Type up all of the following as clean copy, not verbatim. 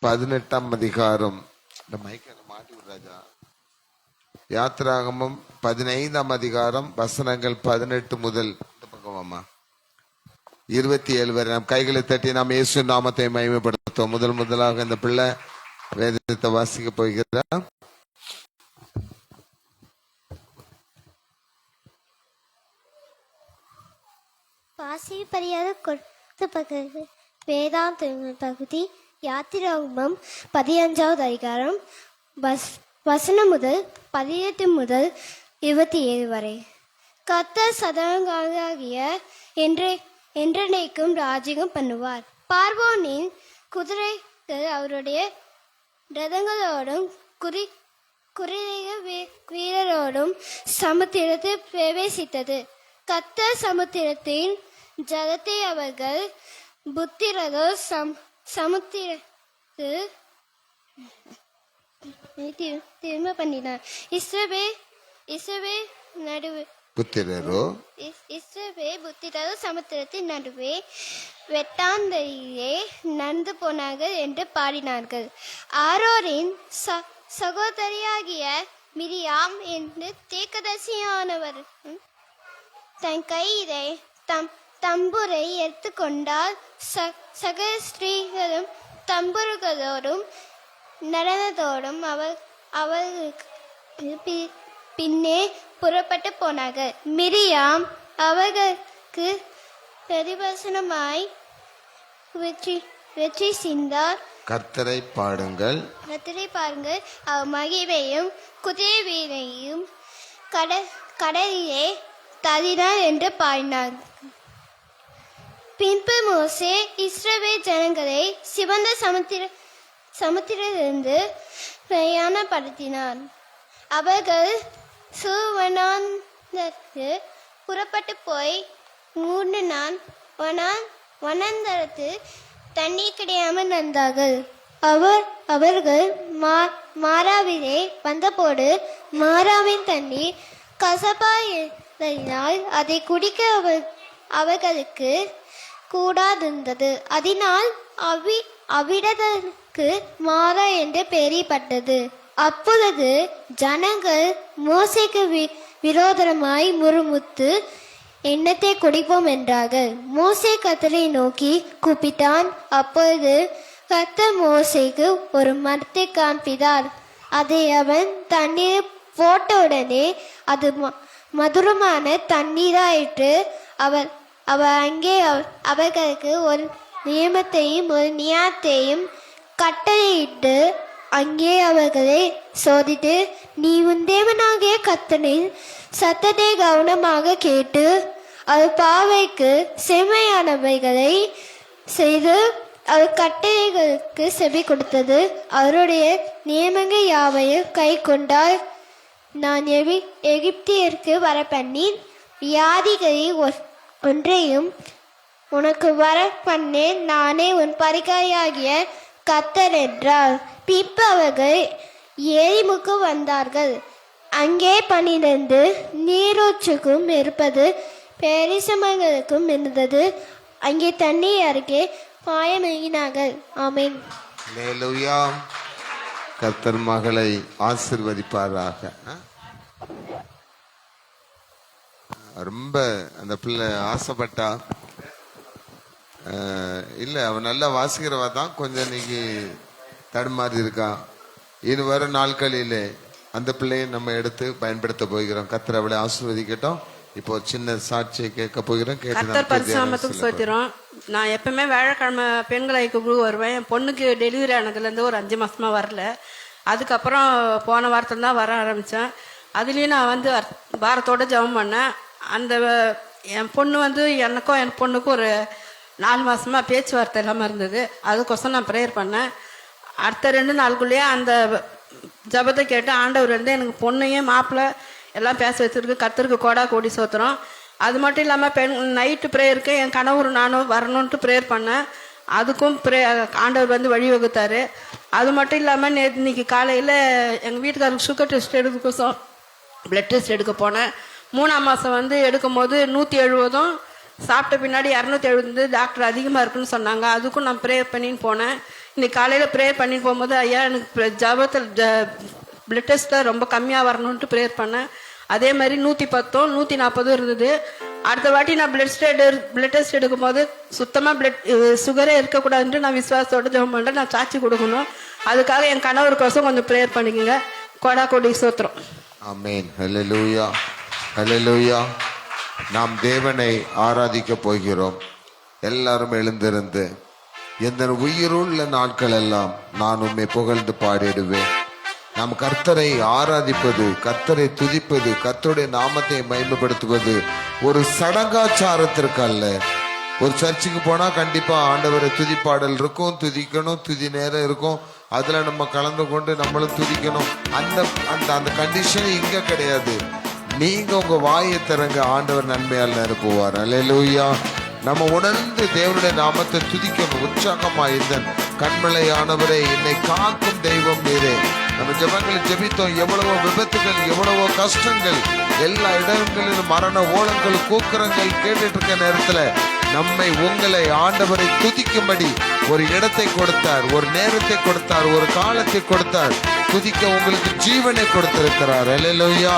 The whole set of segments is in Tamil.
18ஆம் அதிகாரம். இந்த மைக்க மாட்டி விடுறாஜா. யாத்திராகமம் 15ஆம் அதிகாரம் வசனங்கள் 18 முதல் 27 வரை நாம் கைகளை தட்டி நாம் இயேசு நாமத்தை மகிமைப்படுத்துவோம். முதலாக இந்த பிள்ளை வேதத்தை வாசிக்க போகிறார். வாசிப்பறியாத கொடுத்த பகுதி வேதாந்த பகுதி யாத்திராகமம் 15வது அதிகாரம் வசனம் முதல் 18 முதல் 27 வரை. கர்த்தர் சதாகாகிய என்றென்றைக்கும் ராஜ்யம் பண்ணுவார். பார்வோனின் குதிரைகள் அவருடைய ரதங்களோடும் குதிரை வீரரோடும் சமுத்திரத்தில் பிரவேசித்தது. கர்த்தர் சமுத்திரத்தின் ஜலத்தை அவர்கள் புத்திரதோ சமுத்திரத்து திரும்ப பண்ணினார். இஸ்ரவேல் புத்திரரோ சமுத்திரத்தின் நடுவே வெட்டாந்தரையிலே நடந்து போனார்கள் என்று பாடினார்கள். ஆரோரின் சகோதரியாகிய மிரியாம் என்று தீர்க்கதரிசியானவர் தன் கையிலே தம்புரை எடுத்துக்கொண்டால் சகல ஸ்திரீகளும் தம்புர்களோடும் நடனத்தோடும் அவர்களுக்கு பின்னே புறப்பட்டு போனார்கள். மிரியாம் அவர்களுக்கு பிரதிவசனமாய் வெற்றி சிந்தார். கர்த்தரை பாருங்கள், அவர் மகிமையும் குதிரை வீரையும் கடலிலே தள்ளினார் என்று பாடினார். பின்பு மோசே இஸ்ரவேல் ஜனங்களை சிவந்த சமுத்திரத்திலிருந்து பிரயாணப்படுத்தினார். அவர்கள் சுவனாந்தருக்கு புறப்பட்டு போய் 3 நாள் வனாந்தரத்தில் தண்ணீர் கிடையாமல் நடந்தார்கள். அவர்கள் மாராவிலே வந்தபோது மாராவின் தண்ணீர் கசப்பாயிருந்ததினால் அதை குடிக்க அவர்களுக்கு கூடாதிருந்தது. அதனால் அவ்விடத்திற்கு மாரா என்று பெயரிடப்பட்டது. அப்பொழுது ஜனங்கள் மோசேக்கு விரோதமாய் முறுமுறுத்து எண்ணத்தை குடிப்போம் என்றார்கள். மோசே கர்த்தரை நோக்கி கூப்பிட்டான். அப்பொழுது கர்த்தர் மோசேக்கு ஒரு மரத்தை காண்பித்தார். அதை அவன் தண்ணீர் போட்டவுடனே அது மதுரமான தண்ணீராயிற்று. அவர் அங்கே அவர்களுக்கு ஒரு நியமத்தையும் ஒரு நியாயத்தையும் கட்டளையிட்டு அங்கே அவர்களை சோதித்து, நீ உன் தேவனாகிய கர்த்தரின் சத்தத்தை கவனமாக கேட்டு அவர் பார்வைக்கு செம்மையானவைகளை செய்து அவர் கட்டளைகளுக்கு செவி கொடுத்தது அவருடைய நியமங்கள் யாவையும் கை கொண்டால் நான் எகிப்தியருக்கு வர பண்ணி வியாதிகளில் ஒன்றையும் உனக்கு வர பண்ணேன். நானே உன் பரிகாரியாகிய கர்த்தர் என்றார். பின்பு அவர்கள் எரிமுக்கு வந்தார்கள். அங்கே 12 நீரூற்றுக்கும் இருப்பது பெரிசமங்களுக்கும் இருந்தது. அங்கே தண்ணீர் அருகே பாயமெகினார்கள். ஆமென். அல்லேலூயா. கர்த்தர் மகளை ஆசீர்வதிப்பாராக. ரொம்ப அந்த பிள்ளை ஆசைப்பட்டா இல்லை, அவன் நல்லா வாசிக்கிறவா தான். கொஞ்சம் இன்னைக்கு தடுமாறி இருக்கான். இனி வரும் நாட்களிலே அந்த பிள்ளையை நம்ம எடுத்து பயன்படுத்த போகிறோம். கர்த்தர் அவளை ஆசீர்வதிக்கட்டும். இப்போ சின்ன சாட்சியை கேட்க போகிறோம். கர்த்தர் பரிசுநாமத்துக்கு ஸ்தோத்திரம். நான் எப்பவுமே வியாழக்கிழமை பெண்கள் ஐக்கிய வருவேன். என் பொண்ணுக்கு டெலிவரி ஆனதுலேருந்து ஒரு 5 மாசமா வரல. அதுக்கப்புறம் போன வாரத்தில் தான் வர ஆரம்பித்தேன். அதுலேயும் நான் பாரத்தோடு ஜெபம் பண்ணேன். என் பொண்ணு எனக்கும் என் பொண்ணுக்கும் ஒரு 4 மாசமா பேச்சுவார்த்தை இல்லாமல் இருந்தது. அதுக்கோசம் நான் ப்ரேயர் பண்ணேன். அடுத்த 2 நாளுக்குள்ளேயே அந்த ஜபத்தை கேட்டு ஆண்டவர் எனக்கு பொண்ணையும் மாப்பிள்ளை எல்லாம் பேச வச்சிருக்கு. கர்த்தருக்கு கோடி சோத்திரம். அது மட்டும் இல்லாமல் நைட்டு ப்ரேயருக்கு என் கணவர் நானும் வரணுன்ட்டு ப்ரேயர் பண்ணேன். அதுக்கும் ஆண்டவர் வழிவகுத்தார். அது மட்டும் இல்லாமல் இன்னைக்கு காலையில் எங்கள் வீட்டுக்காரருக்கு சுகர் டெஸ்ட் எடுக்கோசம் பிளட் டெஸ்ட் எடுக்க போனேன். 3ஆம் மாதம் எடுக்கும் போது 170 சாப்பிட்ட பின்னாடி 270 டாக்டர் அதிகமாக இருக்குன்னு சொன்னாங்க. அதுக்கும் நான் ப்ரேயர் பண்ணின்னு போனேன். இன்னைக்கு காலையில் ப்ரேயர் பண்ணிட்டு போகும்போது ஐயா எனக்கு ஜபத்தில் பிளட் டெஸ்ட்டில் ரொம்ப கம்மியாக வரணுன்ட்டு ப்ரேயர் பண்ணேன். அதே மாதிரி 110 140 இருந்தது. அடுத்த வாட்டி நான் பிளட் டெஸ்ட் எடுக்கும்போது சுத்தமாக சுகரே இருக்கக்கூடாதுன்ட்டு நான் விசுவாசத்தோட ஜெபம் பண்ணுறேன். நான் சாட்சி கொடுக்கணும். அதுக்காக என் கணவருக்கோசம் கொஞ்சம் ப்ரேயர் பண்ணிக்கோங்க. கொடி சோத்திரம். ஆமென். ஹல்லேலூயா, ஹல்லேலூயா. நாம் தேவனை ஆராதிக்க போகிறோம். எல்லாரும் எழுந்திருந்து, எந்த உயிருள்ள நாட்கள் எல்லாம் நான் உம்மை புகழ்ந்து பாடிடுவேன். நாம் கர்த்தரை ஆராதிப்பது, கர்த்தரை துதிப்பது, கர்த்தருடைய நாமத்தை மகிமைப்படுத்துவது ஒரு சடங்காச்சாரத்திற்கு அல்ல. ஒரு சர்ச்சுக்கு போனா கண்டிப்பா ஆண்டவரை துதிப்பாடல் இருக்கும், துதிக்கணும், துதி நேரம் இருக்கும், அதுல நம்ம கலந்து கொண்டு நம்மளும் துதிக்கணும். அந்த அந்த அந்த கண்டிஷன் இங்க கிடையாது. நீங்க உங்க வாயை திறங்க, ஆண்டவர் நன்மையால் நிரப்புவார். அல்லேலூயா. நம்ம உணர்ந்து தேவனுடைய நாமத்தை துதிக்கணும். உற்சாகமா இருந்தன் கண்மலையானவரே, என்னை காக்கும் தெய்வம் நீரே. நம்ம ஜெபங்களில் ஜெபித்தோம். எவ்வளவோ விபத்துகள், எவ்வளவோ கஷ்டங்கள், எல்லா இடங்களிலும் மரண ஓலங்கள், கூக்குரங்கள் கேட்டுட்டு இருக்க நேரத்துல நம்மை உங்களை ஆண்டவரை துதிக்கும்படி ஒரு இடத்தை கொடுத்தார், ஒரு நேரத்தை கொடுத்தார், ஒரு காலத்தை கொடுத்தார். துதிக்க உங்களுக்கு ஜீவனை கொடுத்திருக்கிறார். அல்லேலூயா.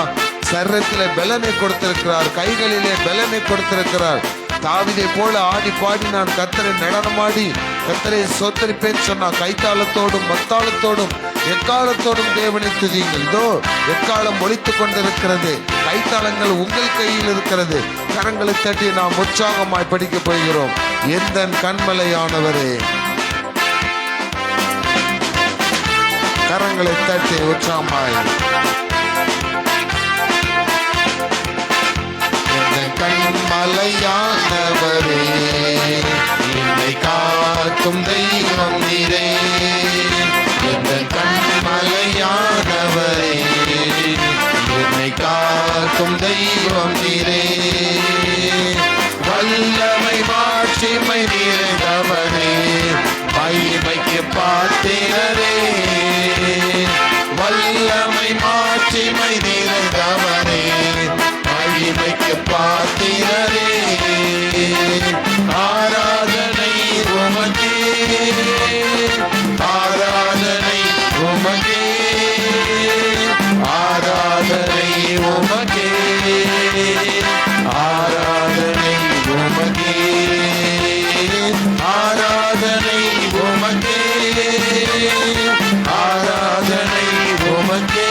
சரீரத்திலே பலனை கொடுத்திருக்கிறார், கைகளிலே பலனை கொடுத்திருக்கிறார். தாவீதை போல ஆடி பாடி நான் கர்த்தரை நடனமாடி கர்த்தரை சோத்தரிப்பேன் சொன்னா கைத்தாளத்தோடும் மத்தாளத்தோடும் எக்காலத்தோடும் தேவனை துதியுங்கள். இதோ எக்காலம் ஒலித்துக் கொண்டிருக்கிறது, கைத்தாளங்கள் உங்கள் கையில் இருக்கிறது. கரங்களை தட்டி நாம் உற்சாகமாய் படிக்க போகிறோம். எந்த கண்மலையானவரே, கரங்களை தட்டி உற்சாகமாய் கண்மலையானவரே, என்னை காக்கும் தெய்வம் நீரே. எந்த கண்மலையானவரே, என்னை காக்கும் தெய்வம் நீரே. வல்லமை மாட்சிமை நிறைந்தவரே, மகிமைக்கு பாத்திரரே. வல்லமை மாட்சிமை நிறைந்தவரே, மகிமைக்கு பாத்திரரே. ஆராதனை உமக்கே, ஆராதனை உமக்கே, ஆராதனை உமக்கே, ஆராதனை உமக்கே, ஆராதனை உமக்கே, ஆராதனை உமக்கே,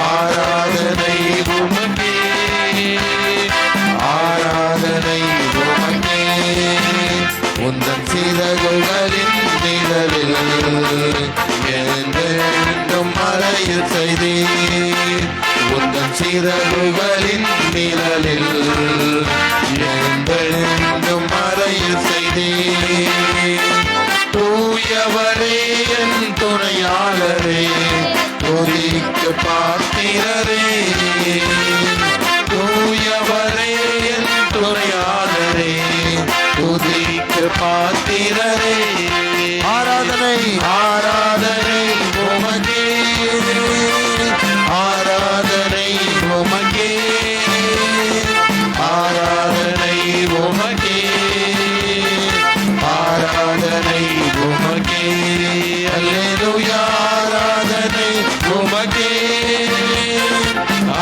ஆராதனை உமக்கே, ஆராதனை உமக்கே. உந்தன் சிறகுகளின் நிழலில் என்றென்றும் மறையச் செய்தீர். உந்தன் சிறகுகளின் நிழலில் என்றென்றும் மறையச் செய்தீர். தூயவரே என் துணையாளரே, துதிக்கு பாத்திரரே. தூயவரே என் துணையாளரே, துதிக்கு பாத்திரரே. ஆராதனை, ஆராதனை உமக்கே, ஆராதனை உமக்கே, ஆராதனை உமக்கே, ஆராதனை உமக்கே. அல்லேலூயா. ஆராதனை உமக்கே,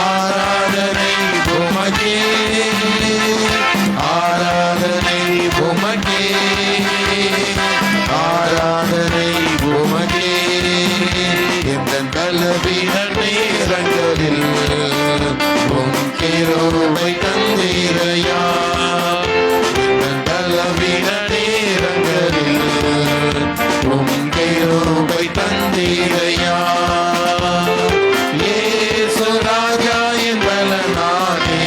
ஆராதனை உமக்கே, ஆராதனை உமக்கே, ஆராதனை உமக்கே. இந்த பலவீன நேரங்களில் உம் கிருபை தந்தீரையா. இந்த பலவீன நேரங்களில் உம் கிருபை தந்தீரையா. இயேசு ராஜா என் பலனானே,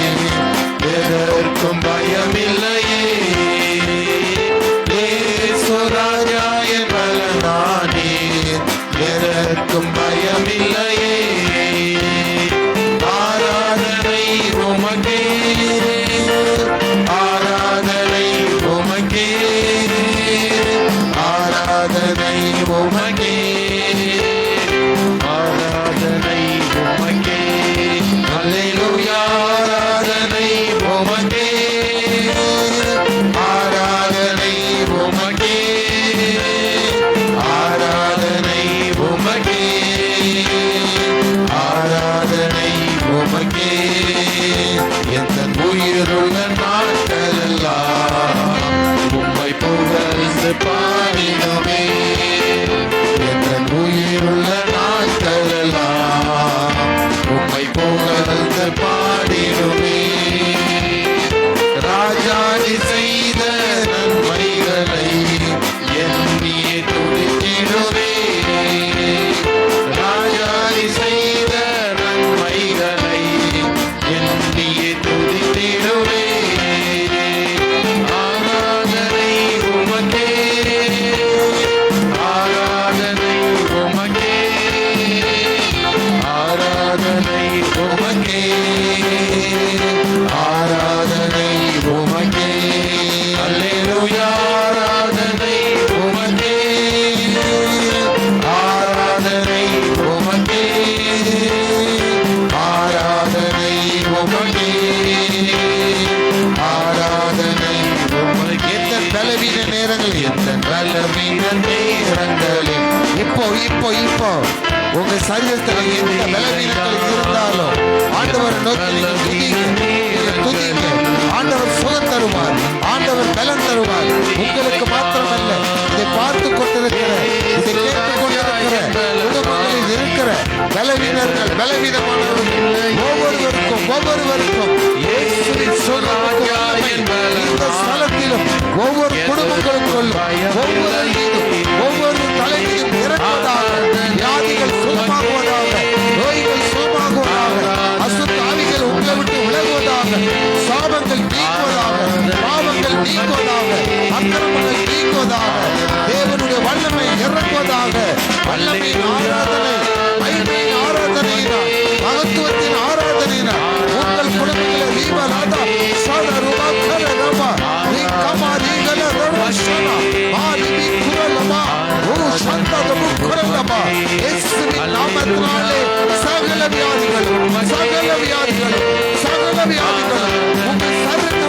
எதற்கும் பயமில்லையே. இயேசு ராஜா என் பலனானே, எதற்கும் பயமில்லையே. ஆராதனை உமக்கே, ஆராதனை உமக்கே, ஆராதனை உமக்கே, ஆராதனை உமக்கே. அல்லேலூயா. ஆராதனை உமக்கே, ஆராதனை உமக்கே, இப்போ இப்போ இப்போ உங்க சரீரத்தில் எந்த பலவீனங்கள் இருந்தாலும் ஆண்டவர் நோக்கி நீங்க துதிங்க. ஆண்டவர் சுகம் தருவார், ஆண்டவர் பலன் தருவார். உங்களுக்கு மாத்திரமல்ல, இதை பார்த்து கொண்டிருக்கிற, இதை கேட்டுக் கொண்டிருக்கிற குடும்பங்களில் இருக்கிற பலவீனர்கள், பலவீனமானவர்கள் ஒவ்வொருவருக்கும் இயேசுவின் சுகமுக்கு வல்லமை இந்த ஸ்தலத்திலும் ஒவ்வொரு குடும்பங்களுக்குள்ளும் ஒவ்வொரு மீதும் ஒவ்வொரு தலைமையும் இறங்குவதாக. வியாதிகள் சுகமாகுவதாக, நோய்கள் சுகமாகுவதாக, அசுத்த ஆவிகள் உங்களை விட்டு விலகுவதாக, சாபங்கள் நீக்குவதாக, பாவங்கள் நீக்குவதாக, அக்கிரமங்கள் நீக்குவதாக, தேவனுடைய வல்லமை இறங்குவதாக. வல்லமையின் ஆராதனை, மகிமையின் ஆராதனையினால், மகத்துவத்தின் ஆராதனையினால் உங்கள் குடும்பங்களில் ரீபலாதா சதருபா கரரபா ரிகமா ரிகல ரவஷனா மாலிபி குரலமா ஓ சந்ததபு குரலமா இயேசுவின் நாமத்தினாலே சகல வியாதிகள் உங்கள் சரீரத்தை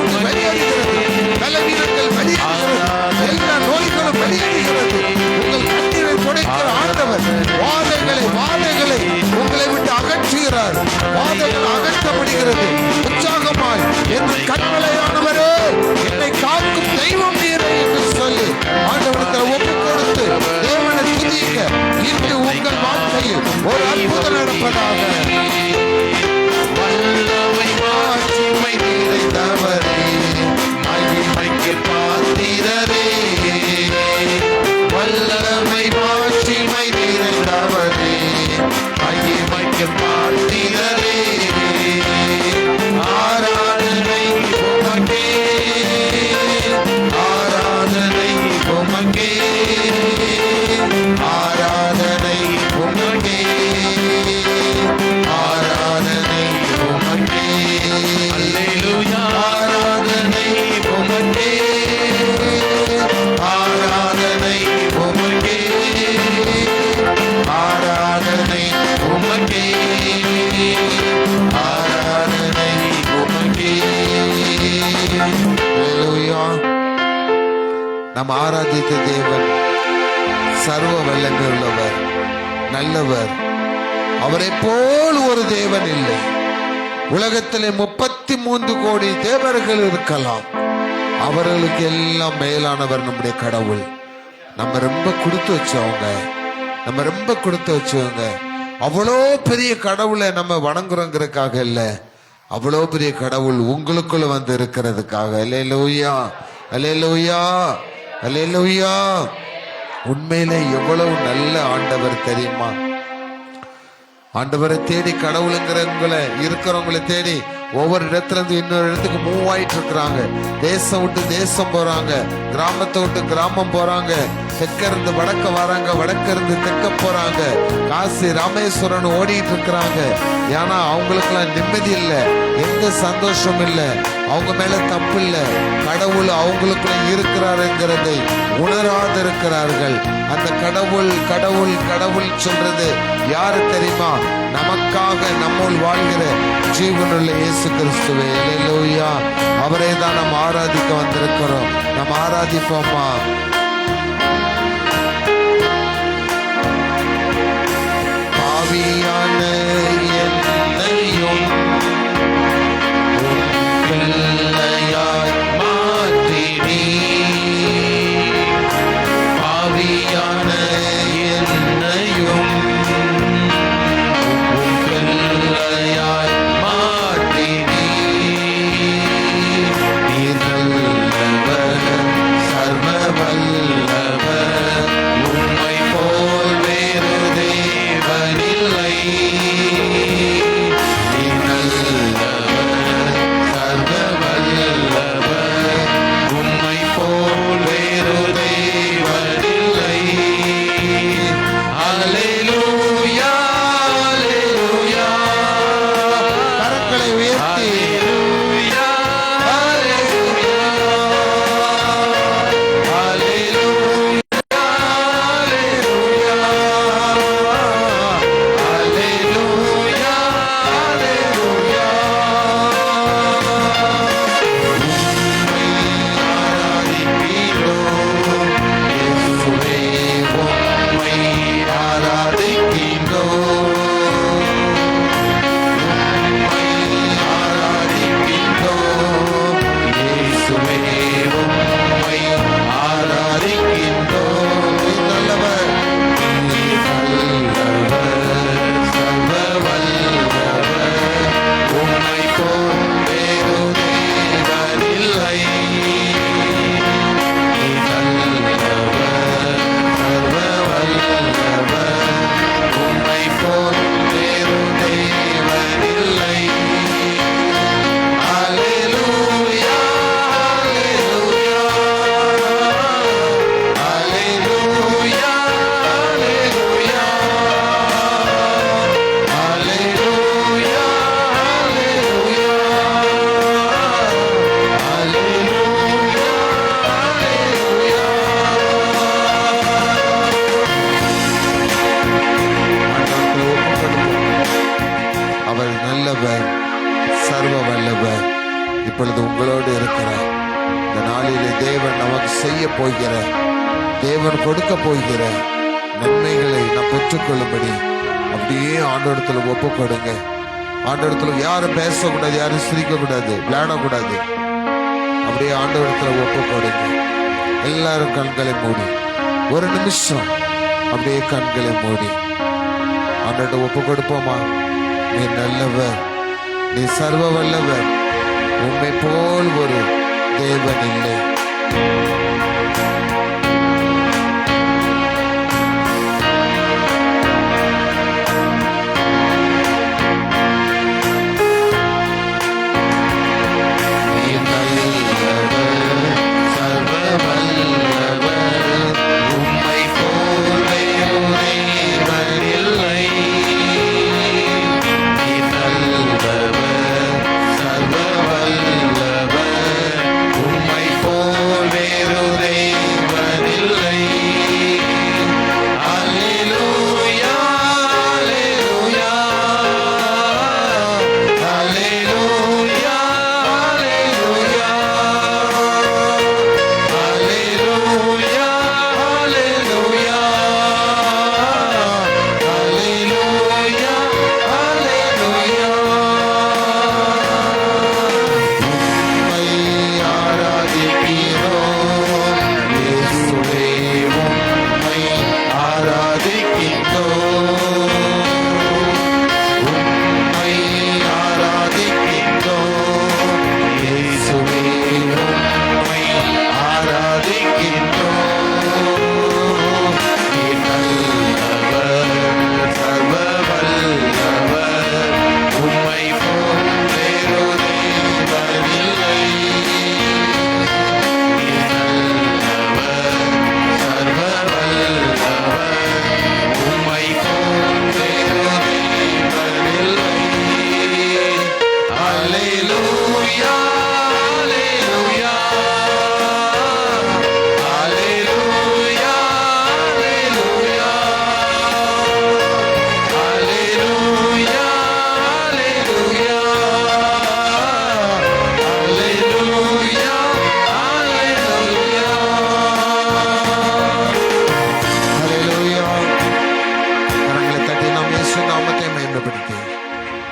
விட்டு வெளியேறுகிறது. பலவீனங்கள் வெளியேறுகிறது, எல்லா நோய்களும் வெளியேறுகிறது. உங்கள் கண்ணீரை துடைக்கிற ஆண்டவர் வாதைகளை உங்களை விட்டு அகற்றுகிறார். வாதைகள் அகற்றப்படுகிறது. உற்சாகமாய் என் கண்மலையானவரே, என்னை காக்கும் தெய்வம் நீரே என்று சொல்லி ஆண்டவருக்கு ஒப்பு கொடுத்து தேவனை துதிக்க இன்று உங்கள் வாழ்க்கையில் ஒரு அற்புதம் நடப்பதாக. வல்லமை மாட்சிமை நிறைந்தவரே, மகிமைக்கு பாத்திரரே, வல்லமை மாட்சிமை நிறைந்தவரே, மகிமைக்கு பாத்திரரே, ஆராதனை உமக்கே, ஆராதனை உமக்கே, ஆராதனை உமக்கே, ஆராதனை உமக்கே, அல்லேலூயா, ஆராதனை உமக்கே, ஆராதனை உமக்கே, ஆராதனை உமக்கே, ஆராதனை உமக்கே. அல்லேலூயா. நாம் ஆராதித்த தேவன் சர்வ வல்லமை உள்ளவர், நல்லவர். அவரை போல் ஒரு தேவன் இல்லை. உலகத்திலே 33 கோடி தேவர்கள் இருக்கலாம், அவர்களுக்கு எல்லாம் மேலானவர் நம்முடைய கடவுள். நம்ம ரொம்ப கொடுத்து வச்சவங்க, அவ்வளோ பெரிய கடவுளை நம்ம வணங்குறோங்கிறதுக்காக இல்லை, அவ்வளோ பெரிய கடவுள் உங்களுக்குள்ள வந்து இருக்கிறதுக்காக. அல்லேலூயா, அல்லேலூயா, அல்லேலூயா. உண்மையிலே எவ்வளவு நல்ல ஆண்டவர் தெரியுமா? ஆண்டவரை தேடி இருக்கிறவங்களை தேடி ஒவ்வொரு இடத்துல இருந்து இன்னொரு இடத்துக்கு மூவ் ஆயிட்டு இருக்கிறாங்க. தேசம் விட்டு தேசம் போறாங்க, கிராமத்தை விட்டு கிராமம் போறாங்க, தெற்க இருந்து வடக்க வராங்க, வடக்க இருந்து தெற்க போறாங்க, காசி ராமேஸ்வரன் ஓடிட்டு இருக்கிறாங்க. ஏன்னா அவங்களுக்கெல்லாம் நிம்மதி இல்லை, எந்த சந்தோஷம் இல்லை, அவங்க மேல தப்பு இல்லை, கடவுள் அவங்களுக்குள்ள இருக்கிறாருங்கிறதை உணராது இருக்கிறார்கள். அந்த கடவுள் கடவுள் கடவுள் சொல்றது யாரு தெரியுமா? நமக்காக நம்முள் வாழ்கிற ஜீவனுள்ள இயேசு கிறிஸ்துவே. அல்லேலூயா. அவரை தான் நாம் ஆராதிக்க வந்திருக்கிறோம். நாம் ஆராதிப்போமா? பாவியான என்னையும் பிள்ளையாய் மாற்றினீ, பாவியான என்னையும் பிள்ளையாய் மாற்றினீ. நீர் நல்லவர், சர்வ வல்லவர், உம்மை போல் வேறு தேவனில்லை. நீர் நல்லவர், சர்வ வல்லவர், உம்மை போல் வேறு தேவனில்லை. அல்லேலூயா, அல்லேலூயா. கரங்களை உயர்த்தி அல்லேலூயா, அல்லேலூயா, அல்லேலூயா, அல்லேலூயா, அல்லேலூயா. ஆராதிப்பீரோ இயேசுவே, உம்மை இப்பொழுது உங்களோடு இருக்கிறார். இந்த நாளிலே தேவன் நமக்கு செய்ய போகிற, தேவன் கொடுக்க போகிற நன்மைகளை நாம் பெற்றுக்கொள்ளும்படி அப்படியே ஆண்டவரிடத்துல ஒப்பு கொடுங்க. ஆண்டவரிடத்துல யாரும் பேசக்கூடாது, யாரும் சிரிக்க கூடாது, விளையாடக்கூடாது. அப்படியே ஆண்டவரிடத்துல ஒப்பு கொடுங்க. எல்லாரும் கண்களை மூடி ஒரு நிமிஷம் அப்படியே கண்களை மூடி ஆண்டவர்கிட்ட ஒப்பு கொடுப்போமா? நீ நல்லவர், நீ சர்வ வல்லவர், உம்மை போல் ஒரு தேவன் இல்லை.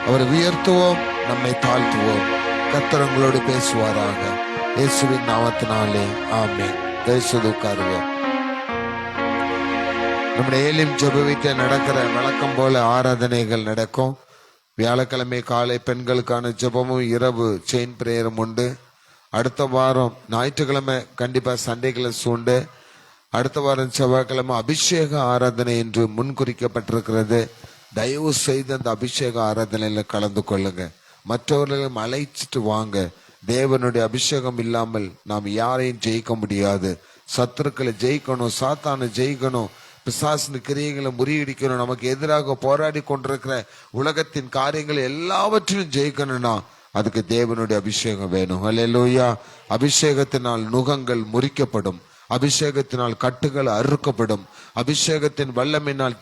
அவரை உயர்த்துவோம், நம்மை தாழ்த்துவோம். கர்த்தர் உங்களோடு பேசுவாராக. இயேசுவின் நாமத்தினாலே ஆமென். தயவுசெய்து உட்காருவோம். நம்முடைய ஏலிம் ஜெப வீட்டில் நடக்கிற வழக்கம் போல ஆராதனைகள் நடக்கும். வியாழக்கிழமை காலை பெண்களுக்கான ஜெபமும் இரவு செயின் பிரேயரும் உண்டு. அடுத்த வாரம் ஞாயிற்றுக்கிழமை கண்டிப்பா சண்டே கிளாஸ் உண்டு. அடுத்த வாரம் செவ்வாய்க்கிழமை அபிஷேக ஆராதனை என்று முன்குறிக்கப்பட்டிருக்கிறது. தயவு செய்து அந்த அபிஷேக ஆராதனையில கலந்து கொள்ளுங்க. மற்றவர்களையும் அழைச்சிட்டு வாங்க. தேவனுடைய அபிஷேகம் இல்லாமல் நாம் யாரையும் ஜெயிக்க முடியாது. சத்துருக்களை ஜெயிக்கணும், சாத்தானை ஜெயிக்கணும், பிசாசின் கிரியைகளை முறியடிக்கணும். நமக்கு எதிராக போராடி கொண்டிருக்கிற உலகத்தின் காரியங்களை எல்லாவற்றையும் ஜெயிக்கணும்னா அதுக்கு தேவனுடைய அபிஷேகம் வேணும். அல்லேலூயா. அபிஷேகத்தினால் நுகங்கள் முறிக்கப்படும், அபிஷேகத்தினால் கட்டுகள் அறுக்கப்படும், அபிஷேகத்தின் வல்லமையினால்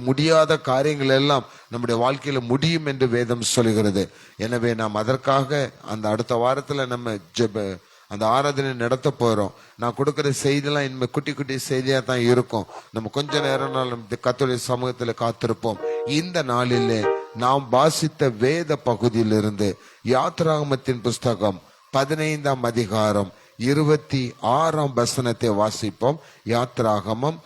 முடியாத காரியங்கள் எல்லாம் நம்முடைய வாழ்க்கையில முடியும் என்று வேதம் சொல்கிறது. எனவே நாம் அதற்காக அந்த அடுத்த வாரத்துல நம்ம அந்த ஆராதனை நடத்த போறோம். நான் கொடுக்கிற செய்தியெல்லாம் இனிமே குட்டி குட்டி செய்தியா தான் இருக்கும். நம்ம கொஞ்ச நேரம் கர்த்தருடைய சமூகத்துல காத்திருப்போம். இந்த நாளிலே நாம் வாசித்த வேத பகுதியிலிருந்து யாத்ராகமத்தின் புஸ்தகம் 15ஆம் அதிகாரம் 26ஆம் வசனத்தை வாசிப்போம். யாத்ராகமம்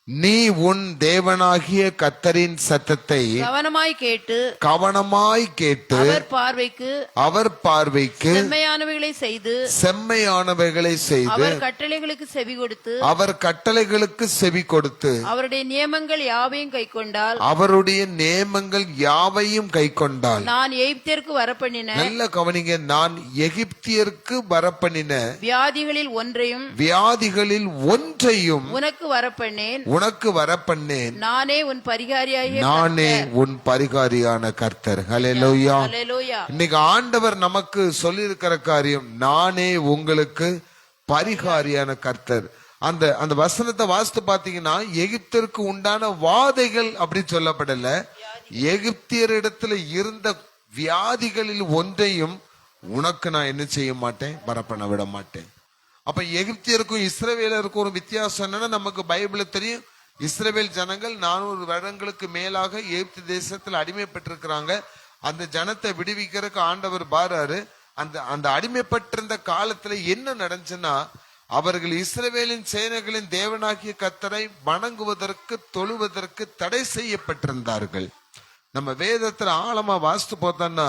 நீ உன் தேவனாகிய கர்த்தரின் சத்தத்தை கவனமாய் கேட்டு அவர் பார்வைக்கு செம்மையானவைகளை செய்து அவர் கட்டளைகளுக்கு செவி கொடுத்து அவருடைய நியமங்கள் யாவையும் கைக்கொண்டால் நான் எகிப்தியருக்கு வரப்பண்ணின நல்ல கவனிங்க, நான் எகிப்தியருக்கு வரப்பண்ணின வியாதிகளில் ஒன்றையும் உனக்கு வரப்பண்ணேன். நானே உன் பரிகாரியான கர்த்தர். ஹல்லேலூயா. இன்னைக்கு ஆண்டவர் நமக்கு சொல்லி இருக்கிற காரியம், நானே உங்களுக்கு பரிகாரியான கர்த்தர். அந்த வசனத்தை வாசித்து பாத்தீங்கன்னா எகிப்திற்கு உண்டான வாதைகள் அப்படி சொல்லப்படல, எகிப்தியரிடத்துல இருந்த வியாதிகளில் ஒன்றையும் உனக்கு நான் என்ன செய்ய மாட்டேன், வரப்பண்ண விட மாட்டேன். அப்ப எகிப்தியருக்கும் இஸ்ரவேலருக்கும் ஒரு வித்தியாசம் என்னன்னா, நமக்கு பைபிள்ல தெரியும், இஸ்ரவேல் ஜனங்கள் 400 வருடங்களுக்கு மேலாக எகிப்து தேசத்தில் அடிமைப்பட்டிருக்கிறாங்க. அந்த ஜனத்தை விடுவிக்கிறதுக்கு ஆண்டவர் பாராரு. அந்த அடிமைப்பட்டிருந்த காலத்துல என்ன நடந்துச்சுன்னா, அவர்கள் இஸ்ரவேலின் சேனைகளின் தேவனாகிய கர்த்தரை வணங்குவதற்கு தொழுவதற்கு தடை செய்யப்பட்டிருந்தார்கள். நம்ம வேதத்துல ஆழமா வாசித்து பார்த்தோம்னா,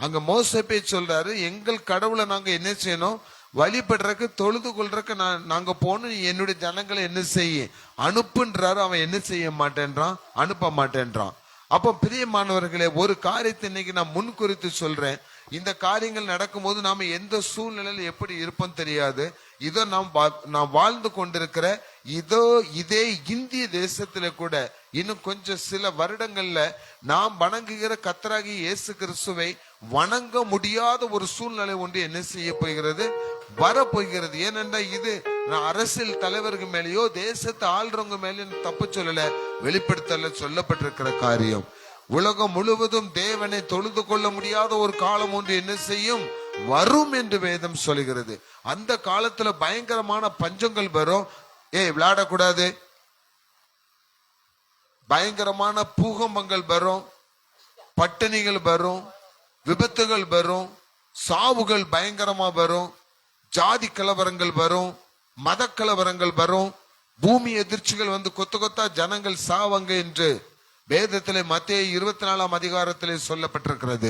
அங்க மோசே போய் சொல்றாரு, எங்கள் கடவுளை நாங்க என்ன செய்யணும், வழிபடுறதுக்கு தொழுது கொள்றதுக்கு நாங்க போகணும், என்னுடைய ஜனங்களை என்ன செய்ய அனுப்புன்றாரு. அவன் என்ன செய்ய மாட்டேன்றான், அனுப்ப மாட்டேன்றான். அப்போ பிரியமானவர்களே, ஒரு காரியத்தை இன்னைக்கு நான் முன்குறித்து சொல்றேன். இந்த காரியங்கள் நடக்கும்போது நாம எந்த சூழ்நிலையில எப்படி இருப்போம் தெரியாது. இதோ நாம் வாழ்ந்து கொண்டிருக்கிற இதே இந்திய தேசத்துல கூட இன்னும் கொஞ்சம் சில வருடங்கள்ல நாம் வணங்குகிற கர்த்தராகிய இயேசு கிறிஸ்துவை வணங்க முடியாத ஒரு சூழ்நிலை ஒன்று என்ன செய்ய போகிறது, வரப்போகிறது. ஏனென்றால் இது நான் அரசியல் தலைவர்கள் மேலேயோ தேசத்தை ஆள்றவங்க மேலேயும் தப்பு சொல்லல, வெளிப்படுத்தல சொல்லப்பட்டிருக்கிற காரியம். உலகம் முழுவதும் தேவனை தொழுது கொள்ள முடியாத ஒரு காலம் ஒன்று என்ன செய்யும், வரும் என்று வேதம் சொல்கிறது. அந்த காலத்துல பயங்கரமான பஞ்சங்கள் வரும். விளையாடக்கூடாது. பயங்கரமான பூகம்பங்கள் வரும், பட்டினிகள் வரும், விபத்துகள் வரும், சாவுகள் பயங்கரமா வரும், ஜாதி கலவரங்கள் வரும், மத கலவரங்கள் வரும், பூமி எதிர்ச்சிகள் வந்து கொத்து கொத்தா ஜனங்கள் சாவங்க என்று வேதத்திலே மத்தேயு 24ஆம் அதிகாரத்திலே சொல்லப்பட்டிருக்கிறது.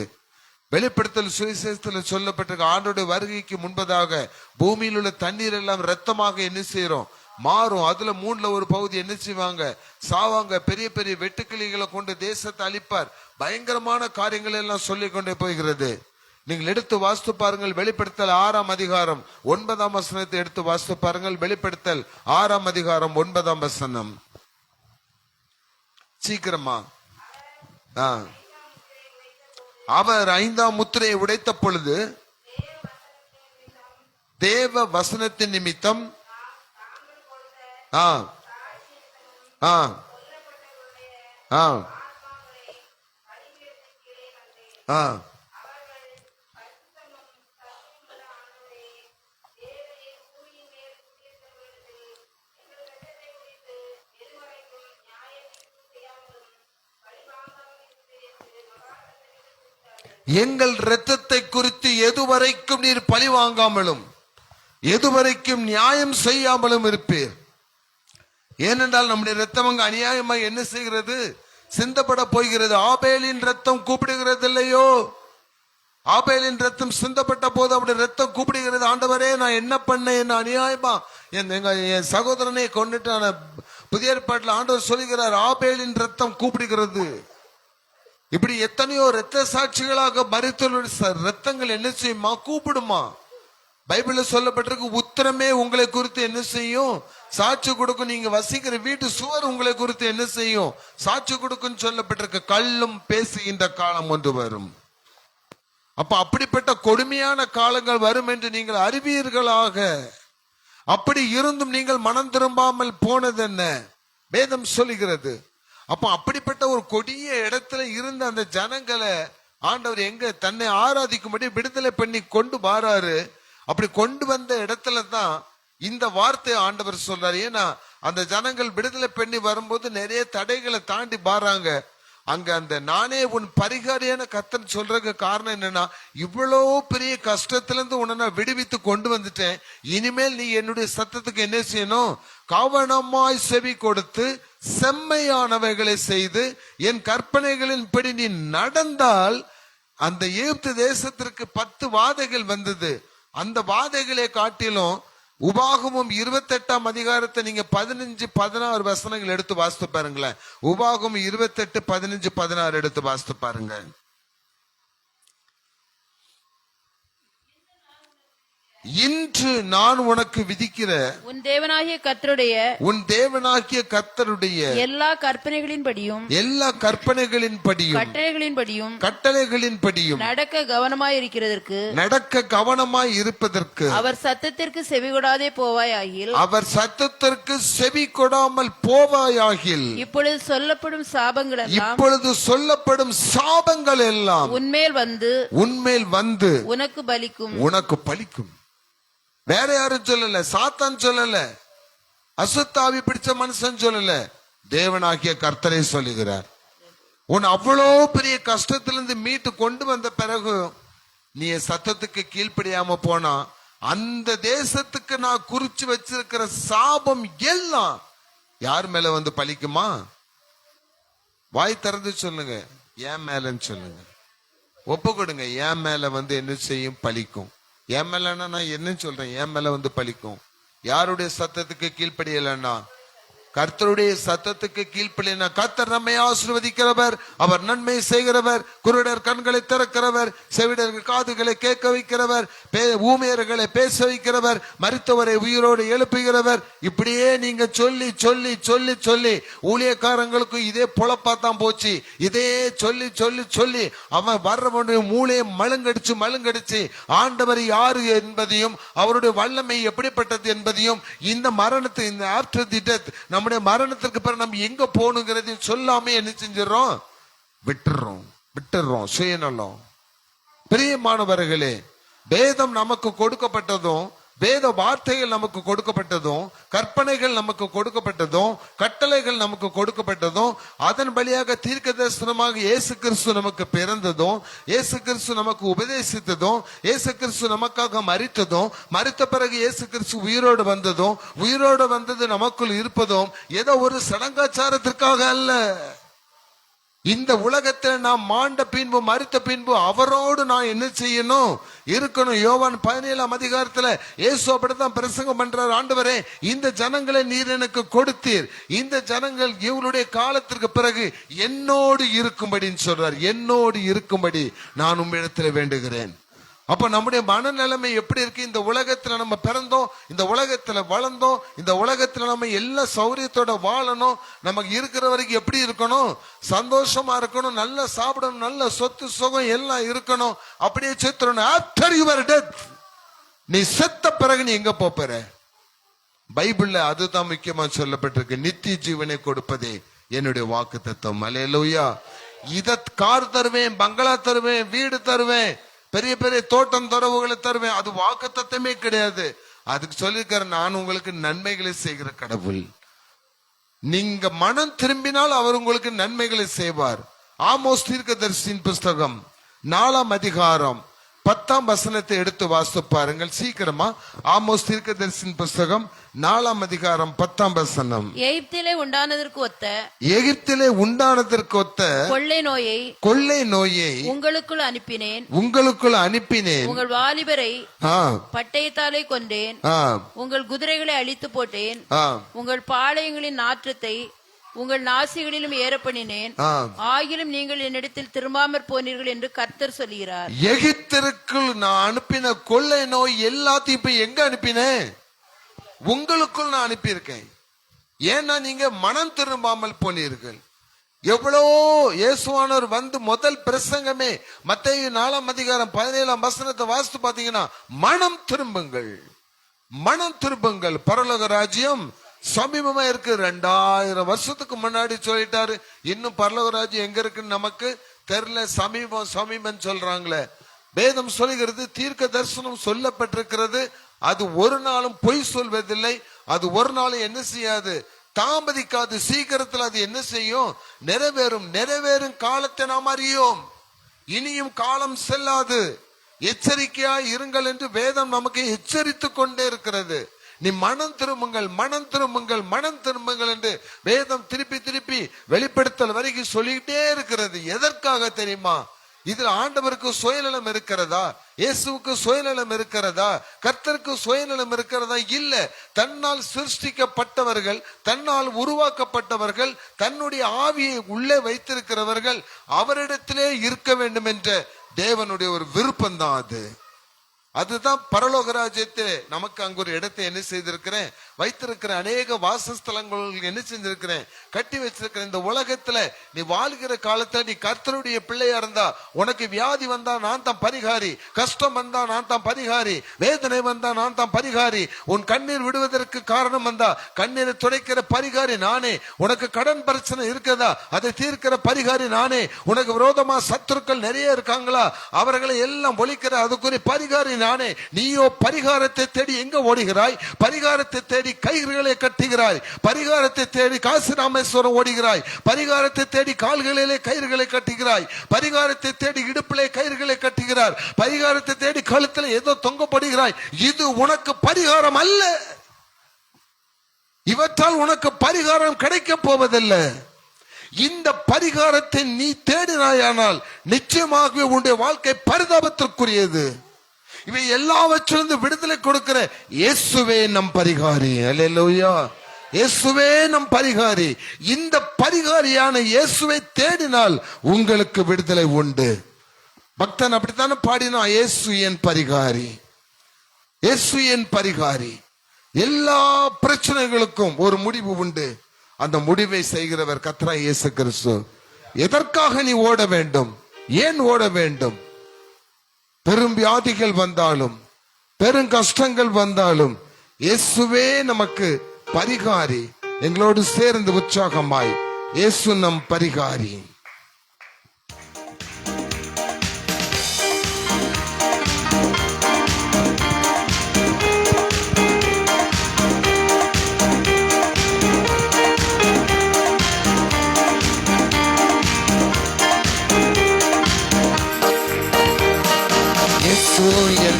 வெளிப்படுத்தல் சுவிசேஷத்தில் சொல்லப்பட்டிருக்க ஆண்டோடைய வருகைக்கு முன்பதாக பூமியில் உள்ள தண்ணீர் எல்லாம் ரத்தமாக என்ன செய்யறோம், மாறும். அதுல 3ல் ஒரு பகுதி என்ன செய்வாங்க, சாவாங்க. பெரிய பெரிய வெட்டுக்கிளிகளை கொண்டு தேசத்தை அழிப்பார். பயங்கரமான காரியங்கள் எல்லாம் சொல்லிக் கொண்டே போகிறது. நீங்கள் எடுத்து வாசித்து பாருங்கள். வெளிப்படுத்தல் 6ஆம் அதிகாரம் 9ஆம் வசனத்தை எடுத்து வாசித்து பாருங்கள். வெளிப்படுத்தல் 6ஆம் அதிகாரம் 9ஆம் வசனம். சீக்கிரமா. அவர் 5ஆம் முத்திரையை உடைத்த பொழுது தேவ வசனத்தின் நிமித்தம் எங்கள் இரத்தத்தை குறித்து எதுவரைக்கும் நீர் பழி வாங்காமலும் எதுவரைக்கும் நியாயம் செய்யாமலும் இருப்பீர். ஏனென்றால் நம்முடைய ரத்தம் அங்கு அநியாயமாக என்ன செய்கிறது, சிந்தப்பட போகிறது. ஆபேலின் ரத்தம் கூப்பிடுகிறது இல்லையோ, ஆபேலின் ரத்தம் சிந்தப்பட்ட போது அவருடைய ரத்தம் கூப்பிடுகிறது, ஆண்டவரே நான் என்ன பண்ண, என்ன அநியாயமா என் சகோதரனை கொண்டுட்டான. புதிய ஏற்பாட்டில் ஆண்டவர் சொல்லுகிறார், ஆபேலின் ரத்தம் கூப்பிடுகிறது. இப்படி எத்தனையோ இரத்த சாட்சிகளாக மரித்தவர்களுடைய ரத்தங்கள் என்ன செய்யுமா, கூப்பிடுமா. பைபிள்ல சொல்லப்பட்டிருக்கு, உத்தரமே உங்களை குறித்து என்ன செய்யும், சாட்சி கொடுக்கும். நீங்க வசிக்கிற வீட்டு சுவர் உங்களை குறித்து என்ன செய்யும், சாட்சி கொடுக்கும் சொல்லப்பட்டிருக்கு. கல்லும் பேசுகின்ற காலம் ஒன்று வரும். அப்ப அப்படிப்பட்ட கொடுமையான காலங்கள் வரும் என்று நீங்கள் அறிவீர்களாக. அப்படி இருந்தும் நீங்கள் மனம் திரும்பாமல் போனது என்ன, வேதம் சொல்லுகிறது. அப்ப அப்படிப்பட்ட ஒரு கொடிய இடத்துல இருந்த அந்த ஜனங்களை ஆண்டவர் எங்க தன்னை ஆராதிக்கும்படி விடுதலை பண்ணி கொண்டு வாராரு. அப்படி கொண்டு வந்த இடத்துல தான் இந்த வார்த்தை ஆண்டவர் சொல்றாரு. ஏன்னா அந்த ஜனங்கள் விடுதலை பண்ணி வரும்போது நிறைய தடைகளை தாண்டி பாராங்க. அங்க அந்த நானே உன் பரிகாரியான கர்த்தன் சொல்றதுக்கு காரணம் என்னன்னா, இவ்வளோ பெரிய கஷ்டத்துல இருந்து உன்னை நான் விடுவித்து கொண்டு வந்துட்டேன். இனிமேல் நீ என்னுடைய சத்தத்துக்கு என்ன செய்யணும், கவனமாய் செவி கொடுத்து செம்மையானவைகளை செய்து என் கற்பனைகளின்படி நீ நடந்தால். அந்த எகிப்து தேசத்திற்கு 10 வாதைகள் வந்தது. அந்த வாதைகளை காட்டிலும் உபாகமும் 28ஆம் அதிகாரத்தை நீங்க 15-16 வசனங்கள் எடுத்து வாசித்து பாருங்களேன். உபாகமும் 28-15-16 எடுத்து வாசித்து பாருங்க. இன்று நான் உனக்கு விதிக்கிற உன் தேவனாகிய கர்த்தருடைய எல்லா கற்பனைகளின்படியும் எல்லா கற்பனைகளின்படியும் கட்டளைகளின்படியும் நடக்க கவனமாய் இருப்பதற்கு அவர் சத்தத்திற்கு செவிகொடாமல் போவாயாகில் இப்பொழுது சொல்லப்படும் சாபங்கள் எல்லாம் உன்மேல் வந்து உனக்கு பலிக்கும். வேற யாரும் சொல்லல, சாத்தான் சொல்லல, அசுத்தாவி பிடிச்ச மனுஷன் சொல்லல, தேவனாகிய கர்த்தரை சொல்லுகிறார். உன் அவ்வளோ பெரிய கஷ்டத்திலிருந்து மீட்டு கொண்டு வந்த பிறகு நீ சத்தத்துக்கு கீழ்ப்படியாம போனா அந்த தேசத்துக்கு நான் குறிச்சு வச்சிருக்கிற சாபம் எல்லாம் யார் மேல வந்து பலிக்குமா? வாய் திறந்து சொல்லுங்க, என் மேலன்னு சொல்லுங்க, ஒப்பு கொடுங்க. என் மேல வந்து என்ன செய்யும்? பலிக்கும். என் மேலன்னா நான் என்ன சொல்றேன்? என் மேல வந்து பலிக்கும். யாருடைய சத்தத்துக்கு கீழ்ப்படியலன்னா, கர்த்தருடைய சத்தத்துக்கு கீழ்ப்படினா, கர்த்தர் நம்மை ஆசீர்வதிக்கிறவர், அவர் நன்மை செய்கிறவர், குருடர் கண்களை திறக்கிறவர், செவிடர்கள் காதுகளை கேட்க வைக்கிறவர், ஊமையர்களை பேச வைக்கிறவர், மரித்தவரை உயிரோடு எழுப்புகிறவர். இப்படியே நீங்க சொல்லி சொல்லி சொல்லி சொல்லி ஊழியக்காரங்களுக்கு இதே பொழப்பாத்தான் போச்சு. இதே சொல்லி சொல்லி சொல்லி அவன் வர்றவனுடைய மூளையை மழுங்கடிச்சு ஆண்டவர் யாரு என்பதையும் அவருடைய வல்லமை எப்படிப்பட்டது என்பதையும் இந்த மரணத்தை, இந்த ஆஃப்டர் தி டெத், நம்முடைய மரணத்திற்கு பிறகு நம்ம எங்க போகணுங்கிறதையும் சொல்லாம என்ன செஞ்சிடறோம்? விட்டுறோம். சுயநலம். பிரியமானவர்களே, வேதம் நமக்கு கொடுக்கப்பட்டதும், வேத வார்த்தைகள் நமக்கு கொடுக்கப்பட்டதும், கற்பனைகள் நமக்கு கொடுக்கப்பட்டதும், கட்டளைகள் நமக்கு கொடுக்கப்பட்டதும், அதன் வழியாக தீர்க்க தரிசனமாக இயேசு கிறிஸ்து நமக்கு பிறந்ததும், இயேசு கிறிஸ்து நமக்கு உபதேசித்ததும், இயேசு கிறிஸ்து நமக்காக மரித்ததும், மரித்த பிறகு இயேசு கிறிஸ்து உயிரோடு வந்ததும், உயிரோடு வந்தது நமக்குள் இருப்பதும் ஏதோ ஒரு சடங்காச்சாரத்திற்காக அல்ல. இந்த உலகத்தில் நாம் மாண்ட பின்பு, மரித்த பின்பு அவரோடு நான் என்ன செய்யணும்? இருக்கணும். யோவான் 17ஆம் அதிகாரத்துல இயேசு அப்படித்தான் பிரசங்கம் பண்றார். ஆண்டவரே, இந்த ஜனங்களை நீர் எனக்கு கொடுத்தீர், இந்த ஜனங்கள் இவருடைய காலத்திற்கு பிறகு என்னோடு இருக்கும்படின்னு சொல்றார். என்னோடு இருக்கும்படி நான் உம்மிடத்தில் வேண்டுகிறேன். அப்ப நம்முடைய மனநிலைமை எப்படி இருக்கு? இந்த உலகத்துல நம்ம பிறந்தோம், இந்த உலகத்துல வளர்ந்தோம், இந்த உலகத்துல நம்ம எல்லா சௌரியத்தோட வாழணும். நமக்கு இருக்கிற வரைக்கும் எப்படி இருக்கணும்? சந்தோஷமா இருக்கணும், நல்லா சாப்பிடணும், நல்ல சொத்து சுகம் எல்லாம் இருக்கணும். அப்படியே செத்துறணும். ஆஃப்டர் யுவர் டெத், நீ செத்த பிறகு நீ எங்க போற? பைபிள்ல அதுதான் முக்கியமா சொல்லப்பட்டிருக்கு. நித்திய ஜீவனை கொடுப்பதே என்னுடைய வாக்கு தத்துவம். அல்லேலூயா. இத கார் தருவேன், பங்களா தருவேன், வீடு தருவேன், பெரிய பெரிய தோட்டம் துறவுகளை தருவேன், அது வாக்கு தத்தமே கிடையாது. அதுக்கு சொல்லிருக்காரு, நான் உங்களுக்கு நன்மைகளை செய்கிற கடவுள். நீங்க மனம் திரும்பினால் அவர் உங்களுக்கு நன்மைகளை செய்வார். ஆமோஸ் தீர்க்கதரிசியின் புஸ்தகம் 4ஆம் அதிகாரம் 10ஆம் வசனத்தை எடுத்து வாசித்து பாருங்கள் சீக்கிரமா. ஆமோஸ் தீர்க்கதரிசியின் புஸ்தகம் 4ஆம் அதிகாரம் 10ஆம் வசனம். எகிப்திலே உண்டானதற்கு ஒத்த கொள்ளை நோயை உங்களுக்குள் அனுப்பினேன். உங்கள் வாலிபரை பட்டயத்தாலே கொண்டேன். உங்கள் குதிரைகளை அழித்து போட்டேன். உங்கள் பாளையங்களின் நாற்றத்தை உங்கள் நாசிகளிலும் ஏற பண்ணினேன். ஆகிலும் நீங்கள் என்னிடத்தில் திரும்பாமற் போனீர்கள் என்று கர்த்தர் சொல்கிறார். எகிப்திற்குள் நான் அனுப்பின கொள்ளை நோய் எல்லாத்தையும் இப்ப எங்க அனுப்பினேன்? உங்களுக்குள் நான் அனுப்பியிருக்கேன். ஏன்னா நீங்க மனம் திரும்பாமல் போனீர்கள். எவ்வளோ இயேசுவானவர் வந்து முதல் பிரசங்கமே மத்தேயு 4ஆம் அதிகாரம் 17ஆம் வசனத்தை வாசித்து பாத்தீங்கன்னா, மனம் திரும்புங்கள், பரலோக ராஜ்யம் சமீபமா இருக்கு. 2000 வருஷத்துக்கு முன்னாடி சொல்லிட்டாரு. இன்னும் பரலோக ராஜ்யம் எங்க இருக்குன்னு நமக்கு தெரியல. சமீபம் சொல்றாங்களே. வேதம் சொல்லுகிறது, தீர்க்க தரிசனம் சொல்லப்பட்டிருக்கிறது. அது ஒரு நாளும் பொய் சொல்வதில்லை. அது ஒரு நாளும் என்ன செய்யாது? தாமதிக்காது. சீக்கிரத்தில் அது என்ன செய்யும்? நிறைவேறும் காலத்தை நாம் அறியோம். இனியும் காலம் செல்லாது. எச்சரிக்கையா இருங்கள் என்று வேதம் நமக்கு எச்சரித்து கொண்டே இருக்கிறது. நீ மனம் திரும்புங்கள் என்று வேதம் திருப்பி வெளிப்படுத்தல் வரைக்கும் சொல்லிக்கிட்டே இருக்கிறது. எதற்காக தெரியுமா? இதுல ஆண்டவருக்கு சுயநலம் இருக்கிறதா? இயேசுவுக்கு சுயநலம் இருக்கிறதா? கர்த்தருக்கு சுயநலம் இருக்கிறதா? இல்ல. தன்னால் சிருஷ்டிக்கப்பட்டவர்கள், தன்னால் உருவாக்கப்பட்டவர்கள், தன்னுடைய ஆவியை உள்ளே வைத்திருக்கிறவர்கள் அவரிடத்திலே இருக்க வேண்டும் என்ற தேவனுடைய ஒரு விருப்பம் தான் அது. அதுதான் பரலோக ராஜ்யத்திலே நமக்கு அங்கு ஒரு இடத்தை என்ன செய்திருக்கிறேன், வைத்திருக்கிற அநேக வாசஸ்தலங்கள் என்ன செஞ்சிருக்கிறேன், கட்டி வச்சிருக்கிறேன். இந்த உலகத்துல நீ வாழ்கிற காலத்துல நீ கர்த்தருடைய பிள்ளையா இருந்தா உனக்கு வியாதி வந்தா நான் தான் பரிகாரி, கஷ்டம் வந்தா நான் தான் பரிகாரி, வேதனை வந்தா நான் தான் பரிகாரி, உன் கண்ணீர் விடுவதற்கு காரணம் வந்தா கண்ணீரை துடைக்கிற பரிகாரி நானே, உனக்கு கடன் பிரச்சனை இருக்குதா அதை தீர்க்கிற பரிகாரி நானே, உனக்கு விரோதமா சத்துருக்கள் நிறைய இருக்காங்களா அவர்களை எல்லாம் ஒழிக்கிற அதுக்குரிய பரிகாரி நானே. நீயோ பரிகாரத்தை தேடி எங்க ஓடுகிறாய்? பரிகாரத்தை தேடி கைகளை கட்டுகிறாய், பரிகாரத்தை தேடி காசி ராமேஸ்வரம் ஓடுகிறாய், பரிகாரத்தை தேடி கால்களிலே கயிறுகளை கட்டுகிறாய், பரிகாரத்தை தேடி இடுப்பிலே கயிறுகளை கட்டுகிறார், பரிகாரத்தை தேடி கழுத்துல ஏதோ தொங்கப்படுகிறாய். இது உனக்கு பரிகாரம் அல்ல. இவற்றால் உனக்கு பரிகாரம் கிடைக்க போவதில்லை. இந்த பரிகாரத்தை நீ தேடினாயானால் நிச்சயமாகவே உன்னுடைய வாழ்க்கை பரிதாபத்திற்குரியது. இவை எல்லாவற்றிலிருந்து விடுதலை கொடுக்கிற இயேசுவே நம் பரிகாரி. அல்லேலூயா. இயேசுவே நம் பரிகாரி. இந்த பரிகாரியான இயேசுவை தேடினால் உங்களுக்கு விடுதலை உண்டு. பக்தன் அப்படித்தானே பாடினா, இயேசு என் பரிகாரி, இயேசு என் பரிகாரி. எல்லா பிரச்சனைகளுக்கும் ஒரு முடிவு உண்டு. அந்த முடிவை செய்கிறவர் கர்த்தராகிய இயேசு கிறிஸ்து. எதற்காக நீ ஓட வேண்டும்? ஏன் ஓட வேண்டும்? பெரும் வியாதிகள் வந்தாலும் பெரும் கஷ்டங்கள் வந்தாலும் இயேசுவே நமக்கு பரிகாரி. எங்களோடு சேர்ந்து உற்சாகமாய் இயேசு நம் பரிகாரி.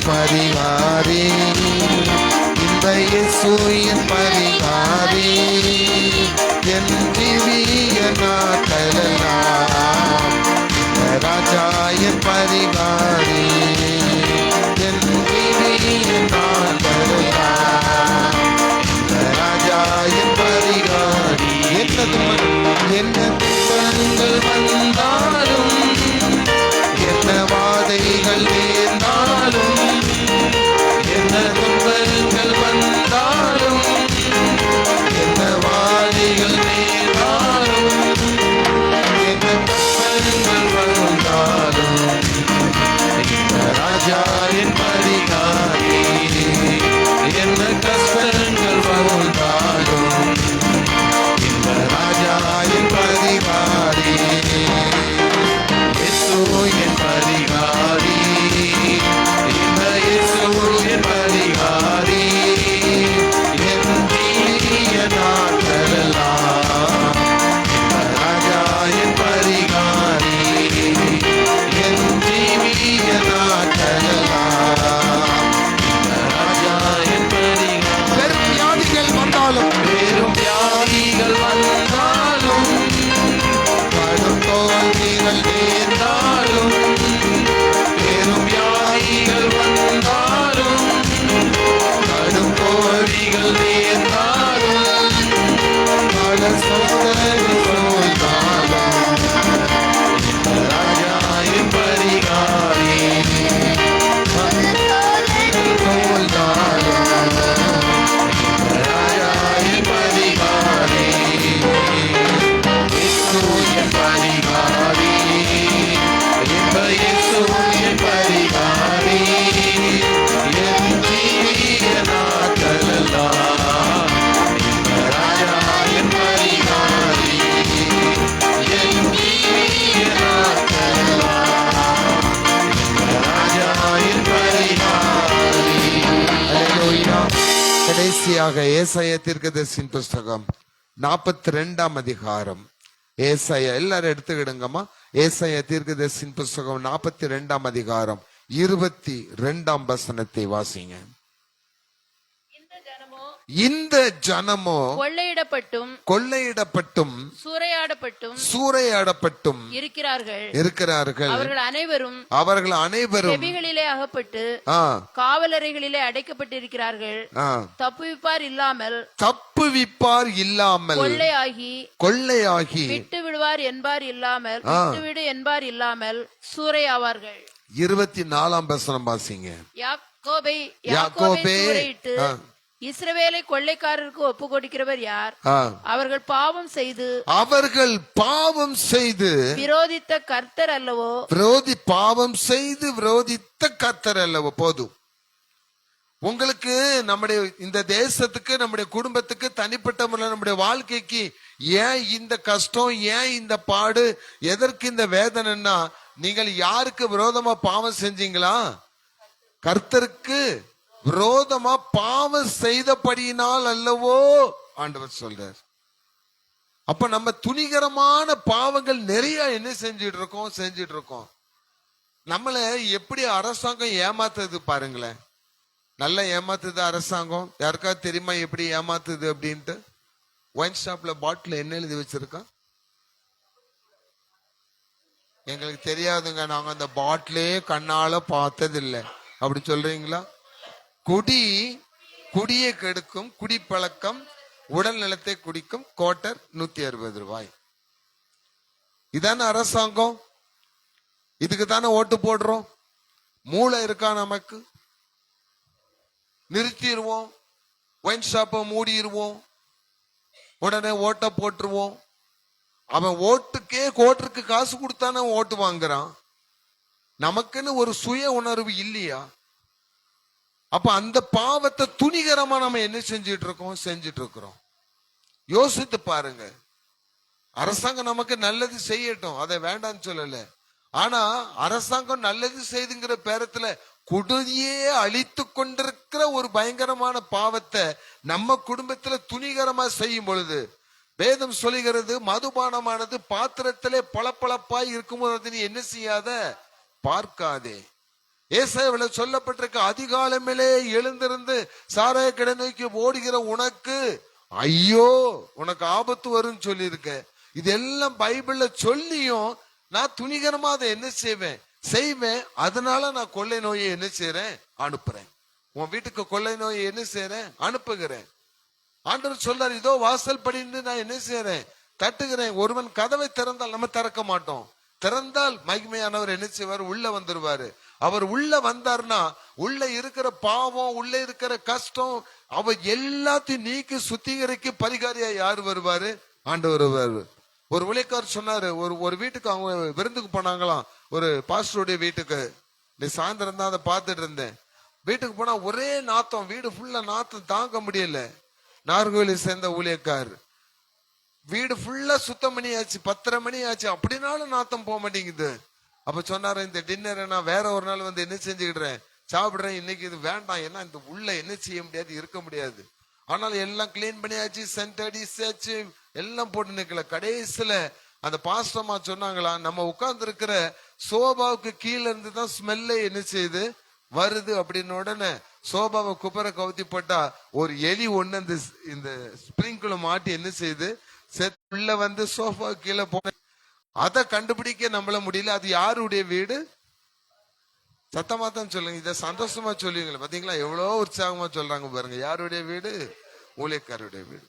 பரிகாரி, இந்த இயேசு என் பரிகாரி, என் ஜீவிய நாட்களெல்லாம் இந்த ராஜா என் பரிகாரி, என் ஜீவிய நாட்களெல்லாம் இந்த ராஜா என் பரிகாரி. என்ன துன்பங்கள் வந்தாலும் என்ன வாதைகள் நேர்ந்தாலும், என்ன துன்பங்கள் வந்தாலும் என்ன வாதைகள் நேர்ந்தாலும், என்ன துன்பங்கள் வந்தாலும் இந்த ராஜா என் பரிகாரி, என்ன கஷ்டங்கள் வந்தாலும் இந்த ராஜா என் பரிகாரி. இயேசு என் பரிகாரி, இந்த இயேசு என் பரிகாரி, என் ஜீவிய நாட்களெல்லாம் இந்த ராஜா என் பரிகாரி, என் ஜீவிய நாட்களெல்லாம் இந்த ராஜா என் பரிகாரி. பெரும் வியாதிகள் வந்தாலும் பெரும் வியாதிகள் வந்தாலும் கடும் தோல்விகள் நேர்ந்தாலும், பெரும் வியாதிகள் வந்தாலும் கடும் தோல்விகள் நேர்ந்தாலும், பல சோதனைகள் சூழ்ந்தாலும் ராஜா என் பரிகாரி, சூழ்ந்தாலும் ராஜா என் பரிகாரி. இயேசு என் பரிகாரி, இந்த இயேசு என் பரிகாரி, என் ஜீவிய நாட்களெல்லாம் இந்த ராஜா என் பரிகாரி, என் ஜீவிய நாட்களெல்லாம் இந்த ராஜா என் பரிகாரி. அல்லேலூயா. கடைசியாக ஏசாயா தீர்க்கதரிசியின் புஸ்தகம் 42ஆம் அதிகாரம். ஏசாயா எல்லாரும் எடுத்துக்கிடுங்கம்மா. ஏசாயா தீர்க்கதரிசியின் புஸ்தகம் 42ஆம் அதிகாரம் 22ஆம் வசனத்தை வாசிங்க. இந்த ஜனமோ கொள்ளையிடப்பட்டும் சூறையாடப்பட்டும் இருக்கிறார்கள். அவர்கள் அனைவரும் செவிகளிலே அகப்பட்டு காவலறைகளிலே அடைக்கப்பட்டிருக்கிறார்கள். தப்புவிப்பார் இல்லாமல் கொள்ளையாகி விட்டு விடுவார் என்பார் இல்லாமல் விட்டுவிடு என்பார் இல்லாமல் சூறையாவார்கள். 24ஆம் வசனம் வாசிங்க. யாக்கோபே சூறையிட்டு ஆ, இஸ்ரவேலை கொள்ளைக்காரருக்கு ஒப்பு கொடுக்கிறவர் யார்? ஆ. அவர்கள் பாவம் செய்து விரோதித்த கர்த்தர் அல்லவோ? பாவம் செய்து விரோதித்த கர்த்தர் அல்லவோ? போதும். உங்களுக்கு நம்முடைய இந்த தேசத்துக்கு, நம்முடைய குடும்பத்துக்கு, தனிப்பட்ட முறையில் நம்முடைய வாழ்க்கைக்கு ஏன் இந்த கஷ்டம், ஏன் இந்த பாடு, எதற்கு இந்த வேதனைன்னா, நீங்கள் யாருக்கு விரோதமா பாவம் செஞ்சீங்களா? கர்த்தருக்கு விரோதமா பாவம் செய்தபடியினால் அல்லவோ ஆண்டவர் சொல்றார். அப்ப நம்ம துணிகரமான பாவங்கள் நிறைய என்ன செஞ்சிட்டு இருக்கோம். நம்மள எப்படி அரசாங்கம் ஏமாத்துது பாருங்களேன். நல்லா ஏமாத்துது அரசாங்கம். யாருக்காவது தெரியுமா எப்படி ஏமாத்துது அப்படின்ட்டு? ஒயின் ஷாப்ல பாட்டில் என்ன எழுதி வச்சிருக்கான்? எங்களுக்கு தெரியாதுங்க, நாங்க அந்த பாட்டிலே கண்ணால பார்த்ததில்லை. அப்படி சொல்றீங்களா? குடியை கெடுக்கும் குடிப்பழக்கம் உடல் நலத்தை குடிக்கும், கோட்டர் 160 ரூபாய். இதான அரசாங்கம்? இதுக்கு தானே ஓட்டு போடுறோம். மூளை இருக்கா நமக்கு? நிறுத்திடுவோம், ஒயின் ஷாப்பை மூடிடுவோம், உடனே ஓட்ட போட்டுருவோம். அவன் கோட்டருக்கு காசு கொடுத்தானே ஓட்டு வாங்குறான். நமக்குன்னு ஒரு சுய உணர்வு இல்லையா? அப்ப அந்த பாவத்தை துணிகரமா நம்ம என்ன செஞ்சிட்டு இருக்கிறோம். யோசித்து பாருங்க. அரசாங்கம் நமக்கு நல்லது செய்யட்டும், அதை வேண்டாம்னு சொல்லல. ஆனா அரசாங்கம் நல்லது செய்துங்கிற பேரத்துல குடியே அழித்து கொண்டிருக்கிற ஒரு பயங்கரமான பாவத்தை நம்ம குடும்பத்துல துணிகரமா செய்யும் பொழுது, வேதம் சொல்லுகிறது, மதுபானமானது பாத்திரத்திலே பளபளப்பாய் இருக்கும்போது நீ என்ன செய்யாத, பார்க்காதே. ஏசாயாவில சொல்லப்பட்டிருக்க, அதிகாலமிலே எழுந்திருந்து சாராய கடை நோக்கி ஓடுகிற உனக்கு ஐயோ, உனக்கு ஆபத்து வரும்னு சொல்லி இருக்க. இதெல்லாம் பைபிள்ல சொல்லியும் நான் துணிகரமா அதை என்ன செய்வேன். அதனால நான் கொள்ளை நோயை என்ன செய்யறேன், அனுப்புறேன். உன் வீட்டுக்கு கொள்ளை நோயை என்ன செய்யறேன், அனுப்புகிறேன். ஆண்டவர் சொல்றாரு, இதோ வாசல் படின்னு நான் என்ன செய்யறேன், தட்டுகிறேன். ஒருவன் கதவை திறந்தால் நம்ம திறக்க மாட்டோம். திறந்தால் மகிமையானவர் என்ன செய்வார், உள்ள வந்துருவாரு. அவர் உள்ள வந்தார்னா உள்ள இருக்கிற பாவம், உள்ள இருக்கிற கஷ்டம், அவர் எல்லாத்தையும் நீக்கி சுத்திகரிக்க பரிகாரியா யார் வருவாரு, ஆண்டவர் வருவாரு. ஒரு ஊழியக்காரர் சொன்னாரு, ஒரு வீட்டுக்கு அவங்க விருந்துக்கு போனாங்களாம், ஒரு பாஸ்டருடைய வீட்டுக்கு. நீ சாயந்தரம் தான் அதை பார்த்துட்டு இருந்தேன். வீட்டுக்கு போனா ஒரே நாத்தம், வீடு ஃபுல்லா நாத்தம் தாங்க முடியல. நார்கோயிலை சேர்ந்த ஊழியக்காரர் வீடு ஃபுல்லா சுத்தம் பண்ணியாச்சு, 10:30 மணி ஆச்சு, அப்படின்னாலும் நாத்தம் போக மாட்டேங்குது. அப்ப சொன்னாரு, இந்த டின்னரை நான் வேற ஒரு நாள் வந்து என்ன செஞ்சுக்கிடுறேன், சாப்பிடுறேன், இன்னைக்கு இது வேண்டாம், ஏன்னா இந்த உள்ள என்ன செய்ய முடியாது, இருக்க முடியாது. ஆனாலும் எல்லாம் கிளீன் பண்ணியாச்சு, சென்ட் அடிச்சாச்சு, எல்லாம் போட்டு நிக்கல. கடைசியில அந்த பாஸ்டமா சொன்னாங்களா, நம்ம உட்கார்ந்து இருக்கிற சோபாவுக்கு கீழே இருந்து தான் ஸ்மெல்லே என்ன செய்யுது, வருது. அப்படின்னு உடனே சோபாவை குப்பரை கவுத்தி போட்டா ஒரு எலி ஒண்ணு இந்த ஸ்பிரிங்குல மாட்டி என்ன செய்யுது, உள்ள வந்து சோஃபா கீழே போன. அதை கண்டுபிடிக்க நம்மள முடியல. அது யாருடைய வீடு? சத்தமா தான் சொல்லுங்க, இத சந்தோஷமா சொல்லுவீங்களா? பாத்தீங்களா எவ்வளவு உற்சாகமா சொல்றாங்க பாருங்க. யாருடைய வீடு? ஊழியக்காரருடைய வீடு.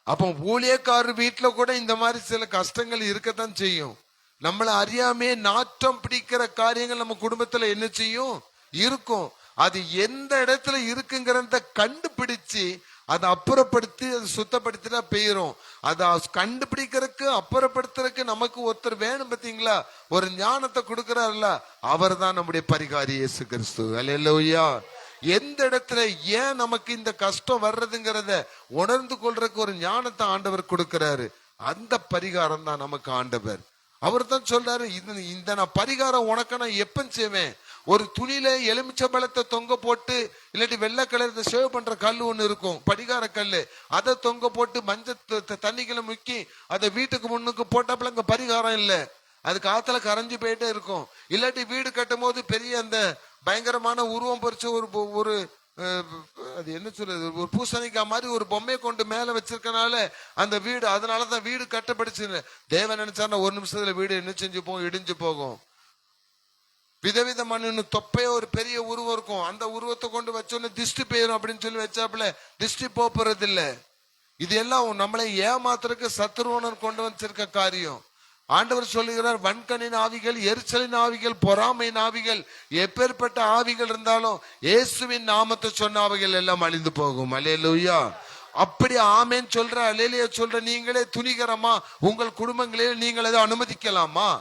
அப்போ ஊழியக்காரர் வீட்டுல கூட இந்த மாதிரி சில கஷ்டங்கள் இருக்கத்தான் செய்யும். நம்மள அறியாமே நாற்றம் பிடிக்கிற காரியங்கள் நம்ம குடும்பத்துல என்ன செய்யும், இருக்கும். அது எந்த இடத்துல இருக்குங்கிறத கண்டுபிடிச்சு அதை அப்புறப்படுத்தி அதை சுத்தப்படுத்தினா போயிரும். அதை கண்டுபிடிக்கிறதுக்கு அப்புறப்படுத்துறதுக்கு நமக்கு ஒருத்தர் வேணும். பாத்தீங்களா, ஒரு ஞானத்தை கொடுக்கிறாருல, அவர் தான் நம்முடைய பரிகாரி இயேசு கிறிஸ்து. அல்லேலூயா. எந்த இடத்துல ஏன் நமக்கு இந்த கஷ்டம் வர்றதுங்கிறத உணர்ந்து கொள்றதுக்கு ஒரு ஞானத்தை ஆண்டவர் கொடுக்கிறாரு. அந்த பரிகாரம் தான் நமக்கு ஆண்டவர். அவர் தான் சொல்றாரு, இந்த நான் பரிகாரம் உனக்கு நான் எப்ப செய்வேன். ஒரு துணியில எலுமிச்சை பழத்தை தொங்க போட்டு, இல்லாட்டி வெள்ளை கலர் சேவ் பண்ற கல் ஒண்ணு இருக்கும், படிகார கல்லு, அதை தொங்க போட்டு மஞ்சள் தண்ணிக்குள்ள முக்கி அதை வீட்டுக்கு முன்னுக்கு போட்டாப்புல அங்க பரிகாரம் இல்லை, அது காத்துல கரைஞ்சு போயிட்டே இருக்கும். இல்லாட்டி வீடு கட்டும் போது பெரிய அந்த பயங்கரமான உருவம் பொறிச்ச ஒரு அது என்ன சொல்றது, ஒரு பூசணிக்காய் மாதிரி ஒரு பொம்மையை கொண்டு மேல வச்சிருக்கனால அந்த வீடு, அதனாலதான் வீடு கட்டப்படுச்சு. தேவன் நினைச்சாருன்னா ஒரு நிமிஷத்துல வீடு என்ன செஞ்சு போகும், இடிஞ்சு போகும். விதவிதமான தொப்பைய ஒரு பெரிய உருவம் இருக்கும், அந்த உருவத்தை கொண்டு வச்சோன்னு திஷ்டி பெயரும் அப்படின்னு சொல்லி வச்சாப்புல திஷ்டி போறது இல்ல. இது எல்லாம் நம்மளை ஏமாத்துறதுக்கு சத்துருவனர் கொண்டு வச்சிருக்க காரியம். ஆண்டவர் சொல்லுகிறார், வன்கண்ணின் ஆவிகள், எரிச்சலின் ஆவிகள், பொறாமையின் ஆவிகள், எப்பேற்பட்ட ஆவிகள் இருந்தாலும் இயேசுவின் நாமத்தை சொன்ன ஆவிகள் எல்லாம் அழிந்து போகும். அல்லேலூயா. அப்படி ஆமேன் சொல்ற, அல்லேலூயா சொல்ற நீங்களே துணிகரமா உங்கள் குடும்பங்களில் நீங்கள் அதை அனுமதிக்கலாமா?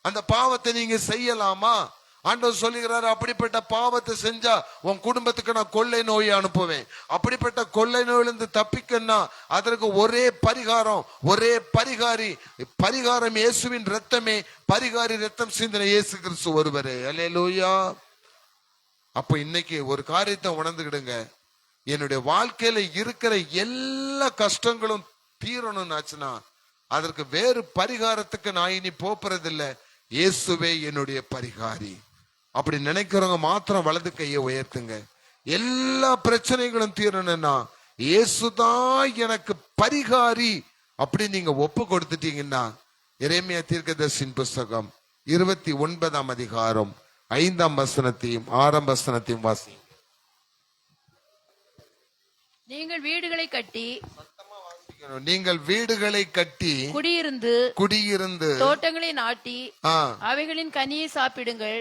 அந்த பாவத்தை நீங்க செய்யலாமா? ஆண்டவர் சொல்லுகிறார், அப்படிப்பட்ட பாவத்தை செஞ்சா உன் குடும்பத்துக்கு நான் கொள்ளை நோயை அனுப்புவேன். அப்படிப்பட்ட கொள்ளை நோயிலிருந்து தப்பிக்கன்னா அதற்கு ஒரே பரிகாரம், ஒரே பரிகாரம் இயேசுவின் ரத்தமே. பரிகாரி ரத்தம் சிந்தின இயேசு கிறிஸ்து ஒருவரே. அல்லேலூயா. அப்ப இன்னைக்கு ஒரு காரியத்தை உணர்ந்துக்கிடுங்க, என்னுடைய வாழ்க்கையில இருக்கிற எல்லா கஷ்டங்களும் தீரணும்னாச்சுன்னா அதற்கு வேறு பரிகாரத்துக்கு நான் இனி போறதில்லை. இயேசுவே என்னுடைய பரிகாரி. அப்படி நினைக்கிறவங்க மாத்திரம் வலது கையை உயர்த்துங்க. எல்லா பிரச்சனைகளும் தீரணும்னா இயேசுதான் எனக்கு பரிகாரி அப்படி நீங்க ஒப்பு கொடுத்துட்டீங்கன்னா, எரேமியா தீர்க்கதரிசியின் புஸ்தகம் 29ஆம் அதிகாரம் 5ஆம் வசனத்தையும் 6ஆம் வசனத்தையும் வாசி. நீங்கள் வீடுகளை கட்டி குடியிருந்து தோட்டங்களை நாட்டி அவைகளின் கனியை சாப்பிடுங்கள்.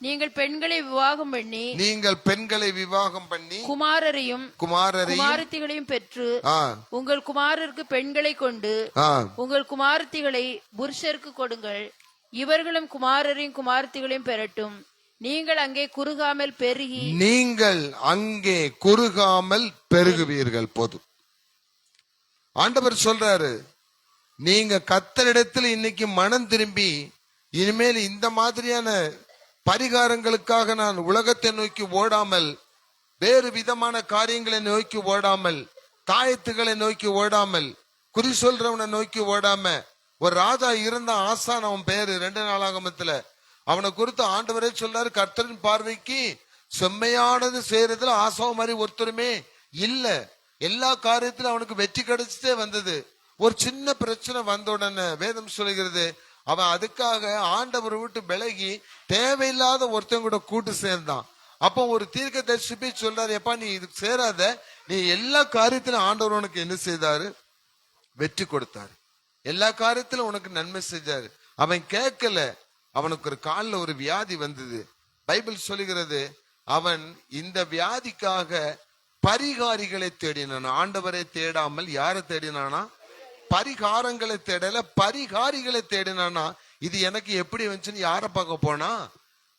நீங்கள் பெண்களை விவாகம் பண்ணி குமாரரையும் குமாரத்திகளையும் பெற்று உங்கள் குமாரருக்கு பெண்களை கொண்டு உங்கள் குமாரத்திகளை புருஷருக்கு கொடுங்கள். இவர்களும் குமாரரையும் குமாரத்திகளையும் பெறட்டும். நீங்கள் அங்கே குறுகாமல் பெருகுவீர்கள். போதும். ஆண்டவர் சொல்றாரு, நீங்க கர்த்தரிடத்தில் இன்னைக்கு மனம் திரும்பி இனிமேல் இந்த மாதிரியான பரிகாரங்களுக்காக நான் உலகத்தை நோக்கி ஓடாமல், வேறு விதமான காரியங்களை நோக்கி ஓடாமல், தாயத்துகளை நோக்கி ஓடாமல், குறி சொல்றவனை நோக்கி ஓடாம, ஒரு ராஜா இருந்த ஆசான், அவன் பேரு 2 நாளாகமத்துல, அவனை குறித்து ஆண்டவரே சொல்றாரு, கர்த்தரின் பார்வைக்கு செம்மையானது செய்யறதுல ஆசாவ மாதிரி ஒருத்தருமே இல்ல. எல்லா காரியத்திலும் அவனுக்கு வெற்றி கிடைச்சிட்டே வந்தது. ஒரு சின்ன பிரச்சனை வந்த உடனே வேதம் சொல்லுகிறது, அவன் அதுக்காக ஆண்டவர் விட்டு விலகி தேவையில்லாத ஒருத்தன் கூட கூட்டு சேர்ந்தான். அப்போ ஒரு தீர்க்கதரிசி போய் சொல்றாரு, எப்பா நீ இதுக்கு சேராத, நீ எல்லா காரியத்திலும் ஆண்டவர் உனக்கு என்ன செய்தாரு? வெற்றி கொடுத்தாரு. எல்லா காரியத்திலும் உனக்கு நன்மை செஞ்சாரு. அவன் கேட்கல. அவனுக்கு ஒரு காலில் ஒரு வியாதி வந்தது. பைபிள் சொல்லுகிறது, அவன் இந்த வியாதிக்காக பரிகாரிகளை தேடினான். ஆண்டவரை தேடாமல் யாரை தேடினானா? பரிகாரங்களை தேடல, பரிகாரிகளை தேடினானா. இது எனக்கு எப்படி வந்துச்சுன்னு யார பார்க்க போனா?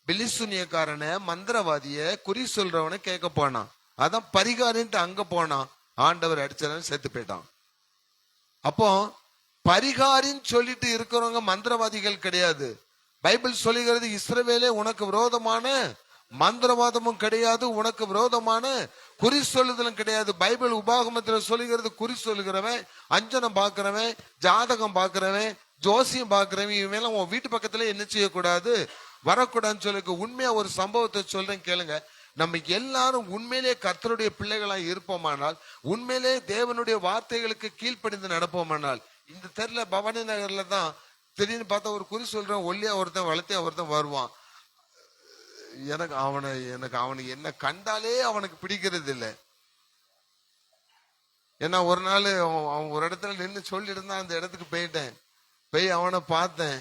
பிலிசுனியக்காரனை, மந்திரவாதிய, குறி சொல்றவனை கேட்க போனான். அதான் பரிகாரின்ட்டு அங்க போனான். ஆண்டவர் அடிச்சவன் செத்து போயிட்டான். அப்போ பரிகாரின்னு சொல்லிட்டு இருக்கிறவங்க மந்திரவாதிகள் கிடையாது. பைபிள் சொல்லுகிறது, இஸ்ரவேலே உனக்கு விரோதமான மந்திரவாதமும் கிடையாது, உனக்கு விரோதமான குறி சொல்லுதலும் கிடையாது. பைபிள் உபாகமத்துல சொல்லுகிறது, குறி சொல்லுகிறவன், அஞ்சனம் பாக்குறவன், ஜாதகம் பாக்குறவன், ஜோசியம் பாக்குறவன், இவன் உன் வீட்டு பக்கத்துல என்ன செய்யக்கூடாது? வரக்கூடாதுன்னு சொல்லிருக்கு. உண்மையா ஒரு சம்பவத்தை சொல்றேன் கேளுங்க. நம்ம எல்லாரும் உண்மையிலே கர்த்தருடைய பிள்ளைகளா இருப்போமானால், உண்மையிலே தேவனுடைய வார்த்தைகளுக்கு கீழ்ப்படிந்து நடப்போமானால், இந்த தெருல பவானி நகர்ல தான் திடீர்னு பார்த்தா ஒரு குறி சொல்றேன், ஒல்லியா ஒருத்தன் வளர்த்தியா ஒருத்தன் வருவான். எனக்கு அவனுக்கு என்ன கண்டாலே அவனுக்கு பிடிக்கிறது இல்லை. ஏன்னா ஒரு நாள் அவன் ஒரு இடத்துல நின்று சொல்லிட்டு இருந்தான். அந்த இடத்துக்கு போய் அவனை பார்த்தேன்.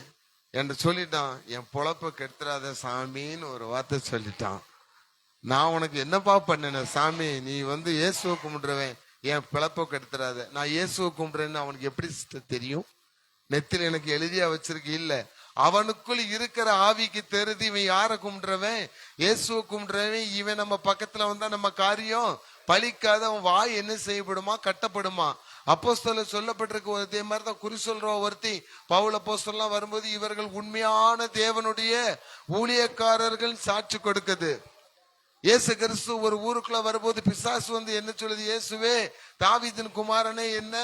என்று சொல்லிட்டான், என் பொழப்ப கெடுத்துறாத சாமின்னு ஒரு வார்த்தை சொல்லிட்டான். நான் உனக்கு என்னப்பா பண்ணேன் சாமி? நீ இயேசுவை கும்பிடுறவன், என் பிழப்ப கெடுத்துறாத. நான் இயேசுவை கும்பிடுறேன்னு அவனுக்கு எப்படி தெரியும்? நெத்தில எனக்கு எழுதியா வச்சிருக்கு இல்ல. அவனுக்குள் இருக்கிற ஆவிக்கு தெரிது இவன் யார கும்பிடுறவன், இயேசுவை கும்பிடுறவன். இவன் நம்ம பக்கத்துல வந்தா நம்ம காரியம் பலிக்காத. அவன் வாய் என்ன செய்யப்படுமா? கட்டப்படுமா? அப்போஸ்தலர் சொல்லப்பட்டிருக்கு. அதே மாதிரிதான் குறி சொல்ற ஒருத்தி பவுல் அப்போஸ்தலர்லாம் வரும்போது, இவர்கள் உண்மையான தேவனுடைய ஊழியக்காரர்கள் சாட்சி கொடுக்குது. இயேசு கிறிஸ்து ஒரு ஊருக்குள்ள வரும்போது பிசாசு என்ன சொல்லுது? இயேசுவே தாவீதின் குமாரனே, என்ன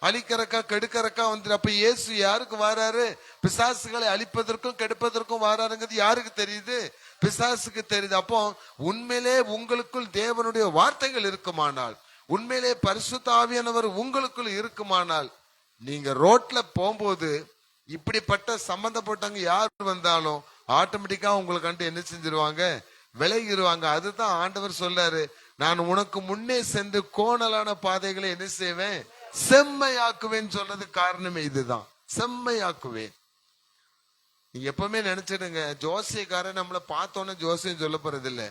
அழிக்கிறக்கா கெடுக்கிறக்கா வந்து. அப்ப இயேசு யாருக்கு வாராரு? பிசாசுகளை அழிப்பதற்கும் கெடுப்பதற்கும் வாராருங்கிறது யாருக்கு தெரியுது? பிசாசுக்கு தெரியுது. அப்போ உண்மையிலே உங்களுக்குள் தேவனுடைய வார்த்தைகள் இருக்குமானால், உண்மையிலே பரிசுத்த ஆவியானவர் உங்களுக்குள் இருக்குமானால், நீங்க ரோட்ல போகும்போது இப்படிப்பட்ட சம்பந்தப்பட்டவங்க யார் வந்தாலும் ஆட்டோமேட்டிக்கா உங்களுக்கு என்ன செஞ்சிருவாங்க? விலகிடுவாங்க. அதுதான் ஆண்டவர் சொல்றாரு, நான் உனக்கு முன்னே சென்று கோணலான பாதைகளை என்ன செய்வேன்? செம்மையாக்குவேன். சொல்றது காரணமே இதுதான், செம்மையாக்குவேன். நீங்க எப்பவுமே நினைச்சிடுங்க, ஜோசியக்காரன் நம்மள பார்த்தோன்னே ஜோசியம் சொல்ல போறது இல்ல.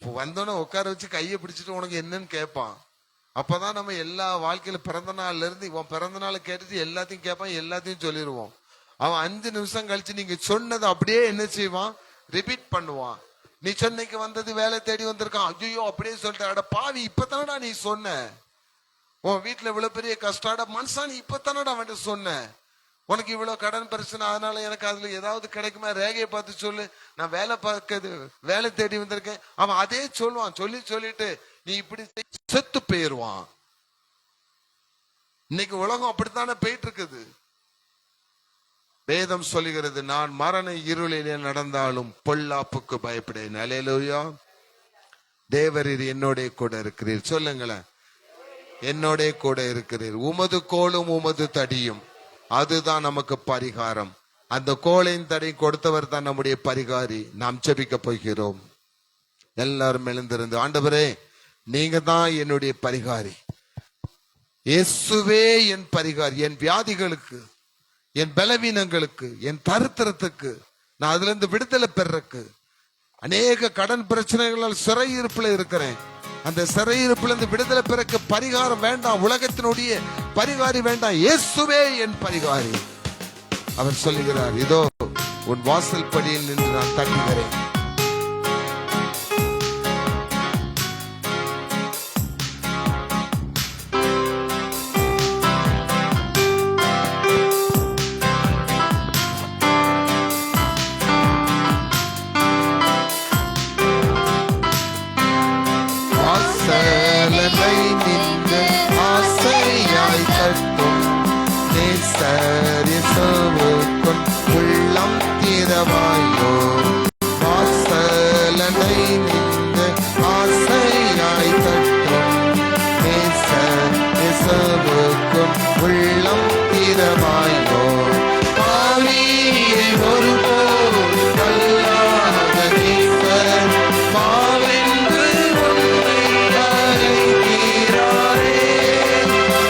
வந்தோன்னே உட்கார வச்சு கையை பிடிச்சிட்டு உனக்கு என்னன்னு கேட்பான். அப்பதான் நம்ம எல்லா வாழ்க்கையில பிறந்த நாள்ல இருந்து இவன் பிறந்த நாள் கேட்டுட்டு எல்லாத்தையும் கேட்பான், எல்லாத்தையும் சொல்லிடுவோம். அவன் 5 நிமிஷம் கழிச்சு நீங்க சொன்னதை அப்படியே என்ன செய்வான், ரிப்பீட் பண்ணுவான். நீ சென்னைக்கு வந்தது வேலை தேடி வந்திருக்கான், ஐயோ அப்படியே சொல்லிட்ட, அட பாவி இப்பதானடா நீ சொன்ன, உன் வீட்டுல இவ்வளவு பெரிய கஷ்டம் மனுஷா நீ இப்பதானடா வந்து சொன்ன, உனக்கு இவ்வளவு கடன் பிரச்சனை, அதனால எனக்கு அதுல ஏதாவது கிடைக்குமா, ரேகையை பார்த்து சொல்லு, நான் வேலை தேடி வந்திருக்கேன். அவன் அதே சொல்லுவான். சொல்லிட்டு நீ இப்படி செத்து போயிருவான். இன்னைக்கு உலகம் அப்படித்தானே போயிட்டு இருக்குது. வேதம் சொல்லுகிறது, நான் மரண இருளிலே நடந்தாலும் பொல்லாப்புக்கு பயப்படேன். அல்லேலூயா. தேவரீர் என்னோட கூட இருக்கிறீர். சொல்லுங்களேன், என்னோட கூட இருக்கிறீர். உமது கோலும் உமது தடியும் அதுதான் நமக்கு பரிகாரம். அந்த கோலையும் தடி கொடுத்தவர் தான் நம்முடைய பரிகாரி. நாம் ஜெபிக்க போகிறோம். எல்லாரும் எழுந்திருந்து, ஆண்டவரே நீங்க தான் என்னுடைய பரிகாரி, இயேசுவே என் பரிகாரி. என் வியாதிகளுக்கு, என் பலவீனங்களுக்கு, என் தரித்திரத்துக்கு, நான் அதுல இருந்து விடுதலை பெறக்கு, அநேக கடன் பிரச்சனைகளால் சிறையிருப்புல இருக்கிறேன். அந்த சிறையிருப்புல இருந்து விடுதலை பெறக்கு பரிகாரம் வேண்டாம், உலகத்தினுடைய பரிகாரி வேண்டாம், இயேசுவே என் பரிகாரி. அவர் சொல்லுகிறார், இதோ உன் வாசல் படியில் நின்று நான் தட்டுகிறேன். உள்ளம் திறவாயோ, வாசலனை நின்று ஆசையாய் தட்டும் நேசருக்கும் உள்ளம் திறவாயோ. பாவியை ஒருபோது கல்லாத நேசர் பாவென்று உன்னை அழைக்கிறாரே.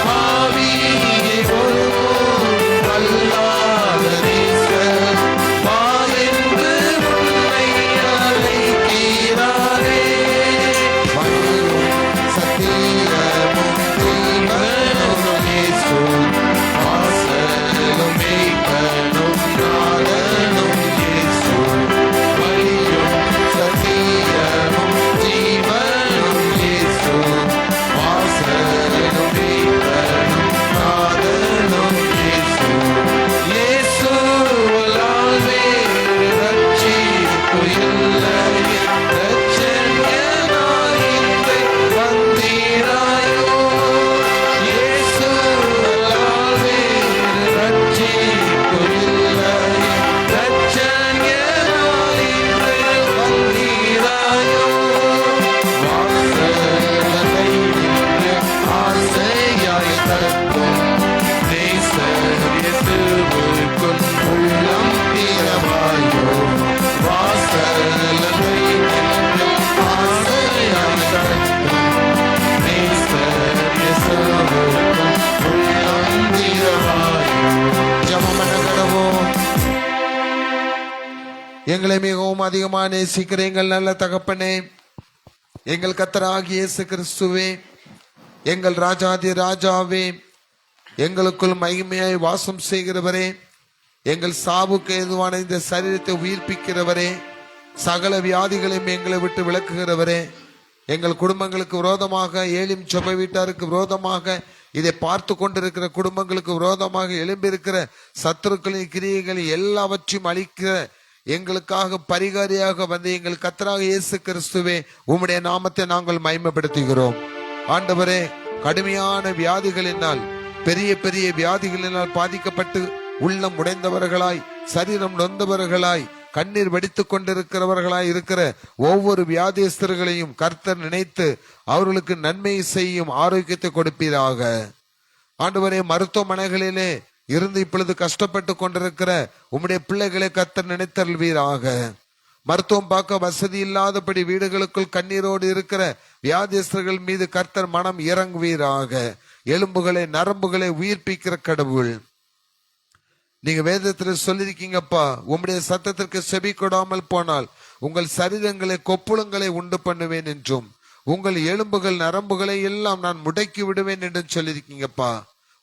பாவியை ஒருபோது கல்லாத நேசர் பாவென்று உன்னை அழைக்கிறாரே. வழியும் சத்தியமும் ஜீவனும் இயேசு, வாசலும் மேய்ப்பனும் நாதனும் இயேசு. வழியும் சத்தியமும் ஜீவனும் இயேசு, வாசலும் மேய்ப்பனும் நாதனும் இயேசு. இயேசுவால் வேறு ரட்சிப்பு இல்லை, இரட்சகனாய் இங்கே வந்தீராயோ. இயேசுவால் வேறு ரட்சிப்பு இல்லை, இரட்சகனாய் இங்கே வந்தீராயோ. வாசலனை நின்று ஆசையாய் தட்டும் நேசர் இயேசுவுக்குள் உள்ளம் திறவாயோ. வாசலனை நின்று ஆசையாய் தட்டும் நேசர் இயேசுவுக்குள் உள்ளம் திறவாயோ. ஜெபம் பண்ண கடவோம். எங்களை மிகவும் அதிகமாக நேசிக்கிற எங்கள் நல்ல தகப்பனே, எங்கள் கர்த்தராகிய இயேசு கிறிஸ்துவே, எங்கள் ராஜாதி ராஜாவே, எங்களுக்குள் மகிமையாய் வாசம் செய்கிறவரே, எங்கள் சாவுக்கு ஏதுவான இந்த சரீரத்தை உயிர்ப்பிக்கிறவரே, சகல வியாதிகளையும் எங்களை விட்டு விலக்குகிறவரே, எங்கள் குடும்பங்களுக்கு விரோதமாக, ஏலிம் சபை வீட்டாருக்கு விரோதமாக, இதை பார்த்து கொண்டிருக்கிற குடும்பங்களுக்கு விரோதமாக எழும்பியிருக்கிற சத்துருக்களின் கிரியைகளை எல்லாவற்றையும் அழிக்கிற எங்களுக்காக பரிகாரியாக வந்து எங்கள் கர்த்தராக இயேசு கிறிஸ்துவே, உம்முடைய நாமத்தை நாங்கள் மகிமைப்படுத்துகிறோம். ஆண்டவரே, கடுமையான வியாதிகளினால், பெரிய பெரிய வியாதிகளினால் பாதிக்கப்பட்டு உள்ளம் உடைந்தவர்களாய், சரீரம் நொந்தவர்களாய், கண்ணீர் வடித்துக் கொண்டிருக்கிறவர்களாய் இருக்கிற ஒவ்வொரு வியாதிஸ்தர்களையும் கர்த்தர் நினைத்து அவர்களுக்கு நன்மை செய்யும் ஆரோக்கியத்தை கொடுப்பீராக. ஆண்டவரே, மருத்துவமனைகளிலே இருந்து இப்பொழுது கஷ்டப்பட்டு கொண்டிருக்கிற உம்முடைய பிள்ளைகளை கர்த்தர் நினைத்தருள்வீராக. மருத்துவம் பார்க்க வசதி இல்லாதபடி வீடுகளுக்குள் கண்ணீரோடு இருக்கிற வியாதிஸ்தர்கள் மீது கர்த்தர் மனம் இறங்குவீராக. எலும்புகளை நரம்புகளை உயிர்ப்பிக்கிற கடவுள், நீங்க வேதத்துல சொல்லிருக்கீங்கப்பா, உம்முடைய சத்தத்திற்கு செவி கொடாமல் போனால் உங்கள் சரீரங்களை கொப்புளங்களை உண்டு பண்ணுவேன் என்றும் உங்கள் எலும்புகள் நரம்புகளை எல்லாம் நான் முடக்கி விடுவேன் என்று சொல்லியிருக்கீங்கப்பா.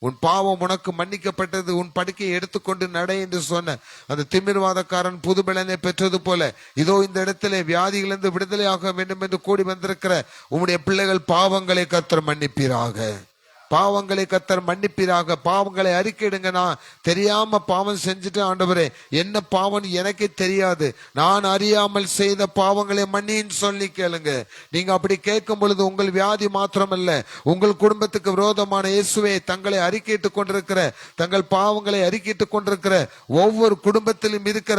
உன் பாவம் உனக்கு மன்னிக்கப்பட்டது, உன் படுக்கையை எடுத்துக்கொண்டு நடை என்று சொன்ன அந்த திமிர்வாதக்காரன் புது பலனை பெற்றது போல இதோ இந்த இடத்திலே வியாதிகளிலிருந்து விடுதலையாக வேண்டும் என்று கூடி வந்திருக்கிற உம்முடைய பிள்ளைகள் பாவங்களை கர்த்தர் மன்னிப்பீராக. பாவங்களை கர்த்தர் மன்னிப்பீராக. பாவங்களை அறிக்கையிடுங்க. நான் தெரியாம பாவம் செஞ்சுட்டு ஆண்டவரே, என்ன பாவம் எனக்கே தெரியாது, நான் அறியாமல் செய்த பாவங்களை மன்னின்னு சொல்லி கேளுங்க. நீங்க அப்படி கேட்கும் பொழுது உங்கள் வியாதி மாத்திரமல்ல, உங்கள் குடும்பத்துக்கு விரோதமான இயேசுவை தங்களை அறிக்கையிட்டுக் கொண்டிருக்கிற, தங்கள் பாவங்களை அறிக்கையிட்டுக் கொண்டிருக்கிற ஒவ்வொரு குடும்பத்திலும் இருக்கிற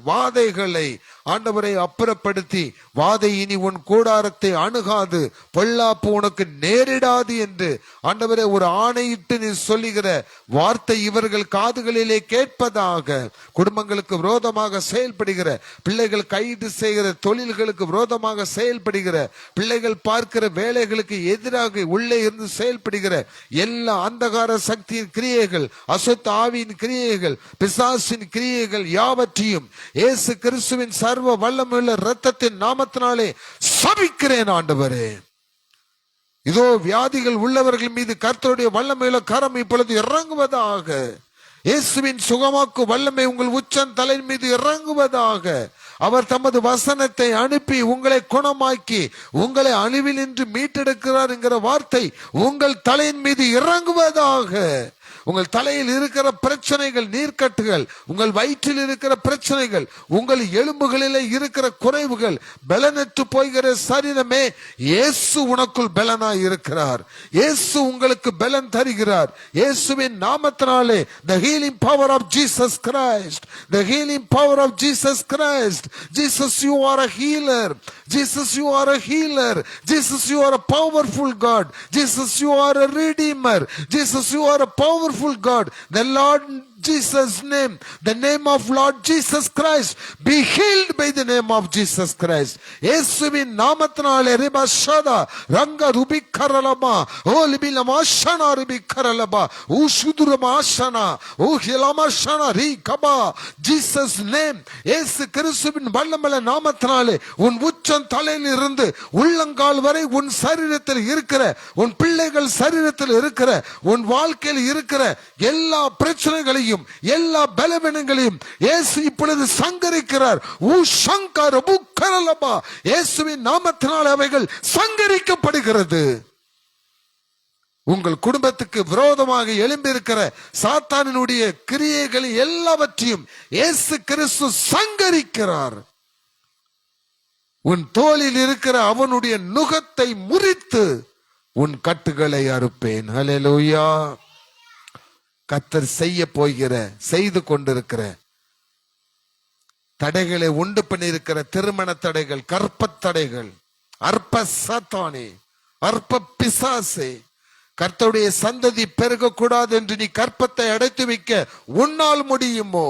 வாதைகளை ஆண்டவரை அப்புறப்படுத்தி, வாதை இனி உன் கூடாரத்தை அணுகாது, பொல்லாப்பு உனக்கு நேரிடாது என்று ஆண்டவரே ஒரு ஆணையிட்டு நீ சொல்லுகிற வார்த்தை இவர்கள் காதுகளிலே கேட்பதாக. குடும்பங்களுக்கு விரோதமாக செயல்படுகிற பிள்ளைகள், கைது செய்கிற தொழில்களுக்கு விரோதமாக செயல்படுகிற பிள்ளைகள், பார்க்கிற வேலைகளுக்கு எதிராக உள்ளே இருந்து செயல்படுகிற எல்லா அந்தகார சக்தியின் கிரியைகள், அசுத்த ஆவியின் கிரியைகள், பிசாசின் கிரியைகள் யாவற்றையும் இயேசு கிறிஸ்துவின் சர்வ வல்லமையுள்ள இரத்தத்தின் நாமத்தினாலே சபிக்கிறேன் ஆண்டவரே. இதோ வியாதிகள் உள்ளவர்கள் மீது கர்த்தருடைய வல்லமையுள்ள கரம் இப்பொழுது இறங்குவதாக. இயேசுவின் சுகமாக்கு வல்லமை உங்கள் உச்சன் தலை மீது இறங்குவதாக. அவர் தமது வசனத்தை அனுப்பி உங்களை குணமாக்கி உங்களை அழிவில் நின்று மீட்டெடுக்கிறார் என்கிற வார்த்தை உங்கள் தலையின் மீது இறங்குவதாக. உங்கள் தலையில் இருக்கிற பிரச்சனைகள், நீர்க்கட்டுகள், உங்கள் வயிற்றில் இருக்கிற பிரச்சனைகள், உங்கள் எலும்புகளிலே இருக்கிற குறைவுகள், பலனற்று போகிற சரீரமே, இயேசு உனக்குள் பலனாய் இருக்கிறார். இயேசு உங்களுக்கு பலன் தருகிறார். இயேசுவின் நாமத்தினாலே the healing power of Jesus Christ, the healing power of Jesus Christ. Jesus, you are a healer. Jesus, you are a healer. Jesus, you are a powerful God. Jesus, you are a redeemer. Jesus, you are a powerful God. The Lord Jesus name, the name of Lord Jesus Christ, be healed by the name of Jesus Christ. இயேசுவின் நாமத்தினாலே ரிபஷதா ரங்க ருபிக்கரலமா ஓலிபிலமாஷனா ருபிக்கரலபா ஊஷுதுரமாஷனா ஊஹிலமாஷனா ரிகபா. Jesus name, இயேசு கிறிஸ்துவின் வல்லமையுள்ள நாமத்தினாலே உன் உச்சம் தலையில் இருந்து உள்ளங்கால் வரை உன் சரீரத்தில் இருக்கிற, உன் பிள்ளைகள் சரீரத்தில் இருக்கிற, உன் வாழ்க்கையில் இருக்கிற எல்லா பிரச்சனைகளையும், எல்லா பலவீனங்களையும் இயேசு இப்பொழுது சங்கரிக்கிறார். இயேசுவின் நாமத்தினால் அவைகள் சங்கரிக்கப்படுகிறது. உங்கள் குடும்பத்துக்கு விரோதமாக எழும்பியிருக்கிற சாத்தானினுடைய கிரியைகள் எல்லாவற்றையும் இயேசு கிறிஸ்து சங்கரிக்கிறார். உன் தோளில் இருக்கிற அவனுடைய நுகத்தை முறித்து உன் கட்டுகளை அறுப்பேன். ஹல்லேலூயா. கர்த்தர் செய்து கொண்டிருக்கிற தடைகளை உண்டு பண்ணியிருக்கிற திருமண தடைகள், கற்ப தடைகள், அற்ப சாத்தானே, அற்ப பிசாசே, கர்த்தருடைய சந்ததி பெருகக்கூடாது என்று நீ கற்பத்தை அடைத்து வைக்க உன்னால் முடியுமோ?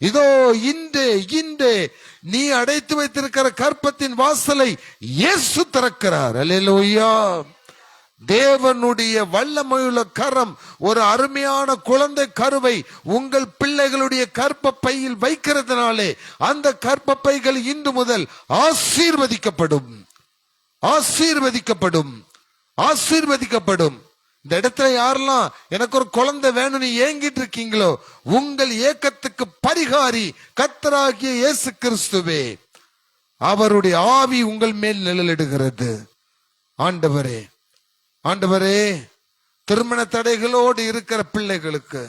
இதோ இன்றே நீ அடைத்து வைத்திருக்கிற கற்பத்தின் வாசலை இயேசு திறக்கிறார். அல்லேலூயா. தேவனுடைய வல்லமையுள்ள கரம் ஒரு அருமையான குழந்தை கருவை உங்கள் பிள்ளைகளுடைய கற்ப பையில் வைக்கிறதுனாலே அந்த கற்ப பைகள் இன்று முதல் ஆசீர்வதிக்கப்படும், ஆசீர்வதிக்கப்படும், ஆசீர்வதிக்கப்படும். இந்த இடத்துல யாரெல்லாம் எனக்கு ஒரு குழந்தை வேணும்னு ஏங்கிட்டு இருக்கீங்களோ, உங்கள் ஏக்கத்துக்கு பரிகாரி கர்த்தராகிய இயேசு கிறிஸ்துவே. அவருடைய ஆவி உங்கள் மேல் நிழலிடுகிறது. ஆண்டவரே, ஆண்டவரே, திருமண தடைகளோடு இருக்கிற பிள்ளைகளுக்கு,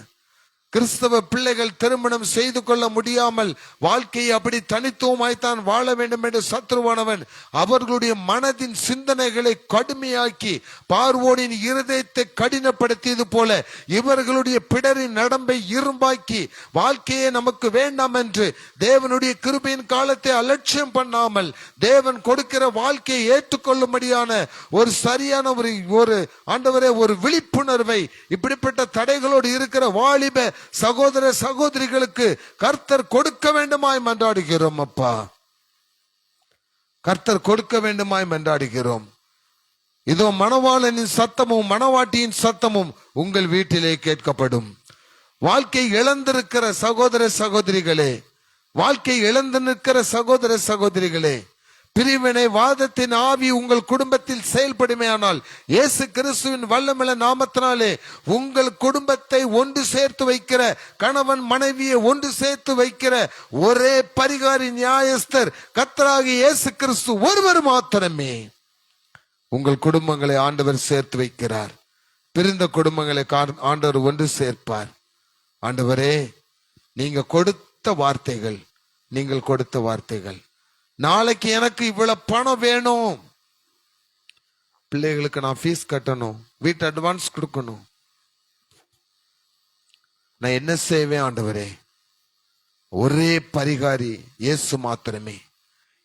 கிறிஸ்தவ பிள்ளைகள் திருமணம் செய்து கொள்ள முடியாமல் வாழ்க்கையை அப்படி தனித்துவமாய்த்தான் வாழ வேண்டும் என்று சத்ருவானவன் அவர்களுடைய மனதின் சிந்தனைகளை கடுமையாக்கி பார்வோனின் இருதயத்தை கடினப்படுத்தியது போல இவர்களுடைய பிடரின் நடம்பை இரும்பாக்கி வாழ்க்கையே நமக்கு வேண்டாம் என்று தேவனுடைய கிருபையின் காலத்தை அலட்சியம் பண்ணாமல் தேவன் கொடுக்கிற வாழ்க்கையை ஏற்றுக்கொள்ளும்படியான ஒரு சரியான ஒரு ஆண்டவரே ஒரு விழிப்புணர்வை இப்படிப்பட்ட தடைகளோடு இருக்கிற வாலிப சகோதர சகோதரிகளுக்கு கர்த்தர் கொடுக்க வேண்டுமாய் மன்றாடுகிறோம். அப்பா, கர்த்தர் கொடுக்க வேண்டுமாய் மன்றாடுகிறோம். இதோ மணவாளனின் சத்தமும் மணவாட்டியின் சத்தமும் உங்கள் வீட்டிலே கேட்கப்படும். வாழ்க்கை இழந்திருக்கிற சகோதர சகோதரிகளே, வாழ்க்கை இழந்து நிற்கிற சகோதர சகோதரிகளே, பிரிவினை வாதத்தின் ஆவி உங்கள் குடும்பத்தில் செயல்படுமையானால் இயேசு கிறிஸ்துவின் வல்லமையுள்ள நாமத்தினாலே உங்கள் குடும்பத்தை ஒன்று சேர்த்து வைக்கிற, கணவன் மனைவியை ஒன்று சேர்த்து வைக்கிற ஒரே பரிகாரி நியாயஸ்தர் கர்த்தராகிய இயேசு கிறிஸ்து ஒருவர் மாத்திரமே. உங்கள் குடும்பங்களை ஆண்டவர் சேர்த்து வைக்கிறார். பிரிந்த குடும்பங்களை ஆண்டவர் ஒன்று சேர்ப்பார். ஆண்டவரே, நீங்க கொடுத்த வார்த்தைகள், நீங்கள் கொடுத்த வார்த்தைகள், நாளைக்கு எனக்கு இவ்வளவு பணம் வேணும், பிள்ளைகளுக்கு நான் ஃபீஸ் கட்டணும், வீட்டு அட்வான்ஸ் கொடுக்கணும், நான் என்ன செய்வேன் ஆண்டவரே? ஒரே பரிகாரி இயேசு மாத்திரமே.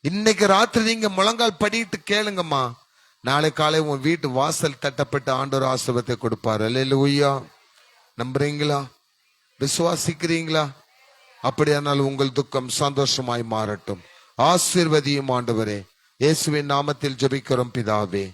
இன்னைக்கு ராத்திரி நீங்க முழங்கால் படிட்டு கேளுங்கம்மா, நாளை காலை உன் வீட்டு வாசல் தட்டப்பட்டு ஆண்டவர் ஆசீர்வாதத்தை கொடுப்பாரு. அல்லேலூயா. நம்புறீங்களா? விசுவாசிக்கிறீங்களா? அப்படியானால் உங்கள் துக்கம் சந்தோஷமாய் மாறட்டும். ஆசீர்வதியும் ஆண்டவரே. இயேசுவின் நாமத்தில் ஜெபிக்கிறோம் பிதாவே.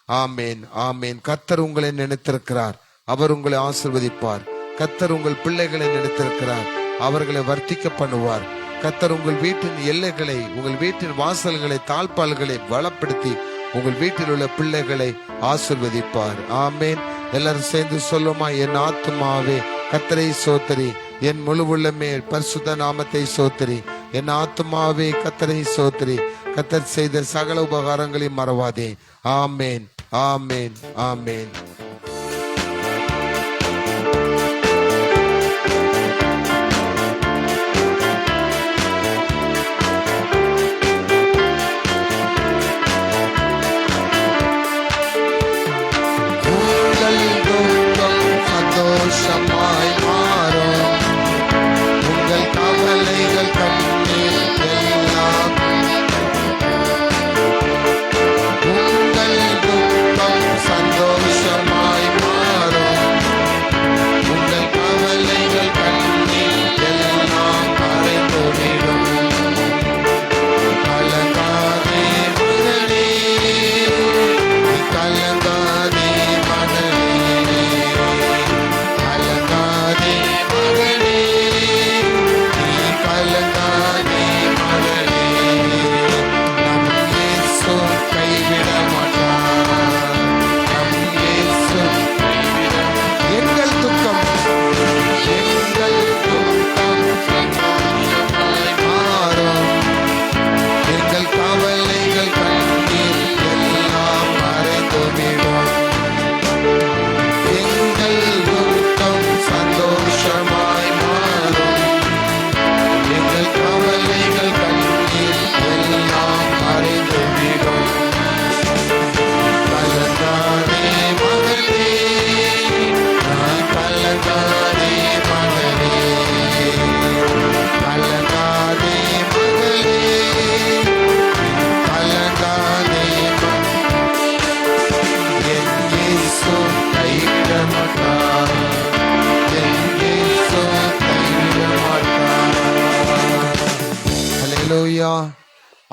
ஆமேன், ஆமேன். கர்த்தர் உங்களை நினைத்திருக்கிறார், அவர் உங்களை ஆசீர்வதிப்பார். கர்த்தர் உங்கள் பிள்ளைகளை நினைத்திருக்கிறார், அவர்களை வர்த்திக்க பண்ணுவார். கர்த்தர் உங்கள் வீட்டின் எல்லைகளை, உங்கள் வீட்டின் வாசல்களை, தாழ்பால்களை பலப்படுத்தி உங்கள் வீட்டில் உள்ள பிள்ளைகளை ஆசீர்வதிப்பார். ஆமேன். எல்லாரும் சேர்ந்து சொல்லுமா, என் ஆத்துமாவே கர்த்தரை சோத்தரி, என் முழு உள்ளமே பரிசுத்த நாமத்தை சோத்தரி, என் ஆத்துமாவே கர்த்தரை சோத்தரி, கர்த்தர் செய்த சகல உபகாரங்களையும் மறவாதே. ஆமேன், ஆமேன், ஆமேன். சந்தோஷமாய் மாறும், உங்கள் கவலைகள் கண்ணீர் எல்லாம், உங்கள் துக்கம் சந்தோஷமாய் மாறும், உங்கள் கவலைகள் கண்ணீர் எல்லாம் மறைந்துவிடும். கலங்காதே மகளே, கலங்காதே மகளே,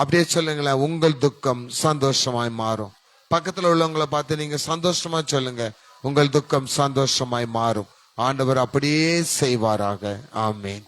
அப்படியே சொல்லுங்களேன், உங்கள் துக்கம் சந்தோஷமாய் மாறும். பக்கத்துல உள்ளவங்களை பார்த்து நீங்க சந்தோஷமா சொல்லுங்க, உங்கள் துக்கம் சந்தோஷமாய் மாறும். ஆண்டவர் அப்படியே செய்வாராக. ஆமேன்.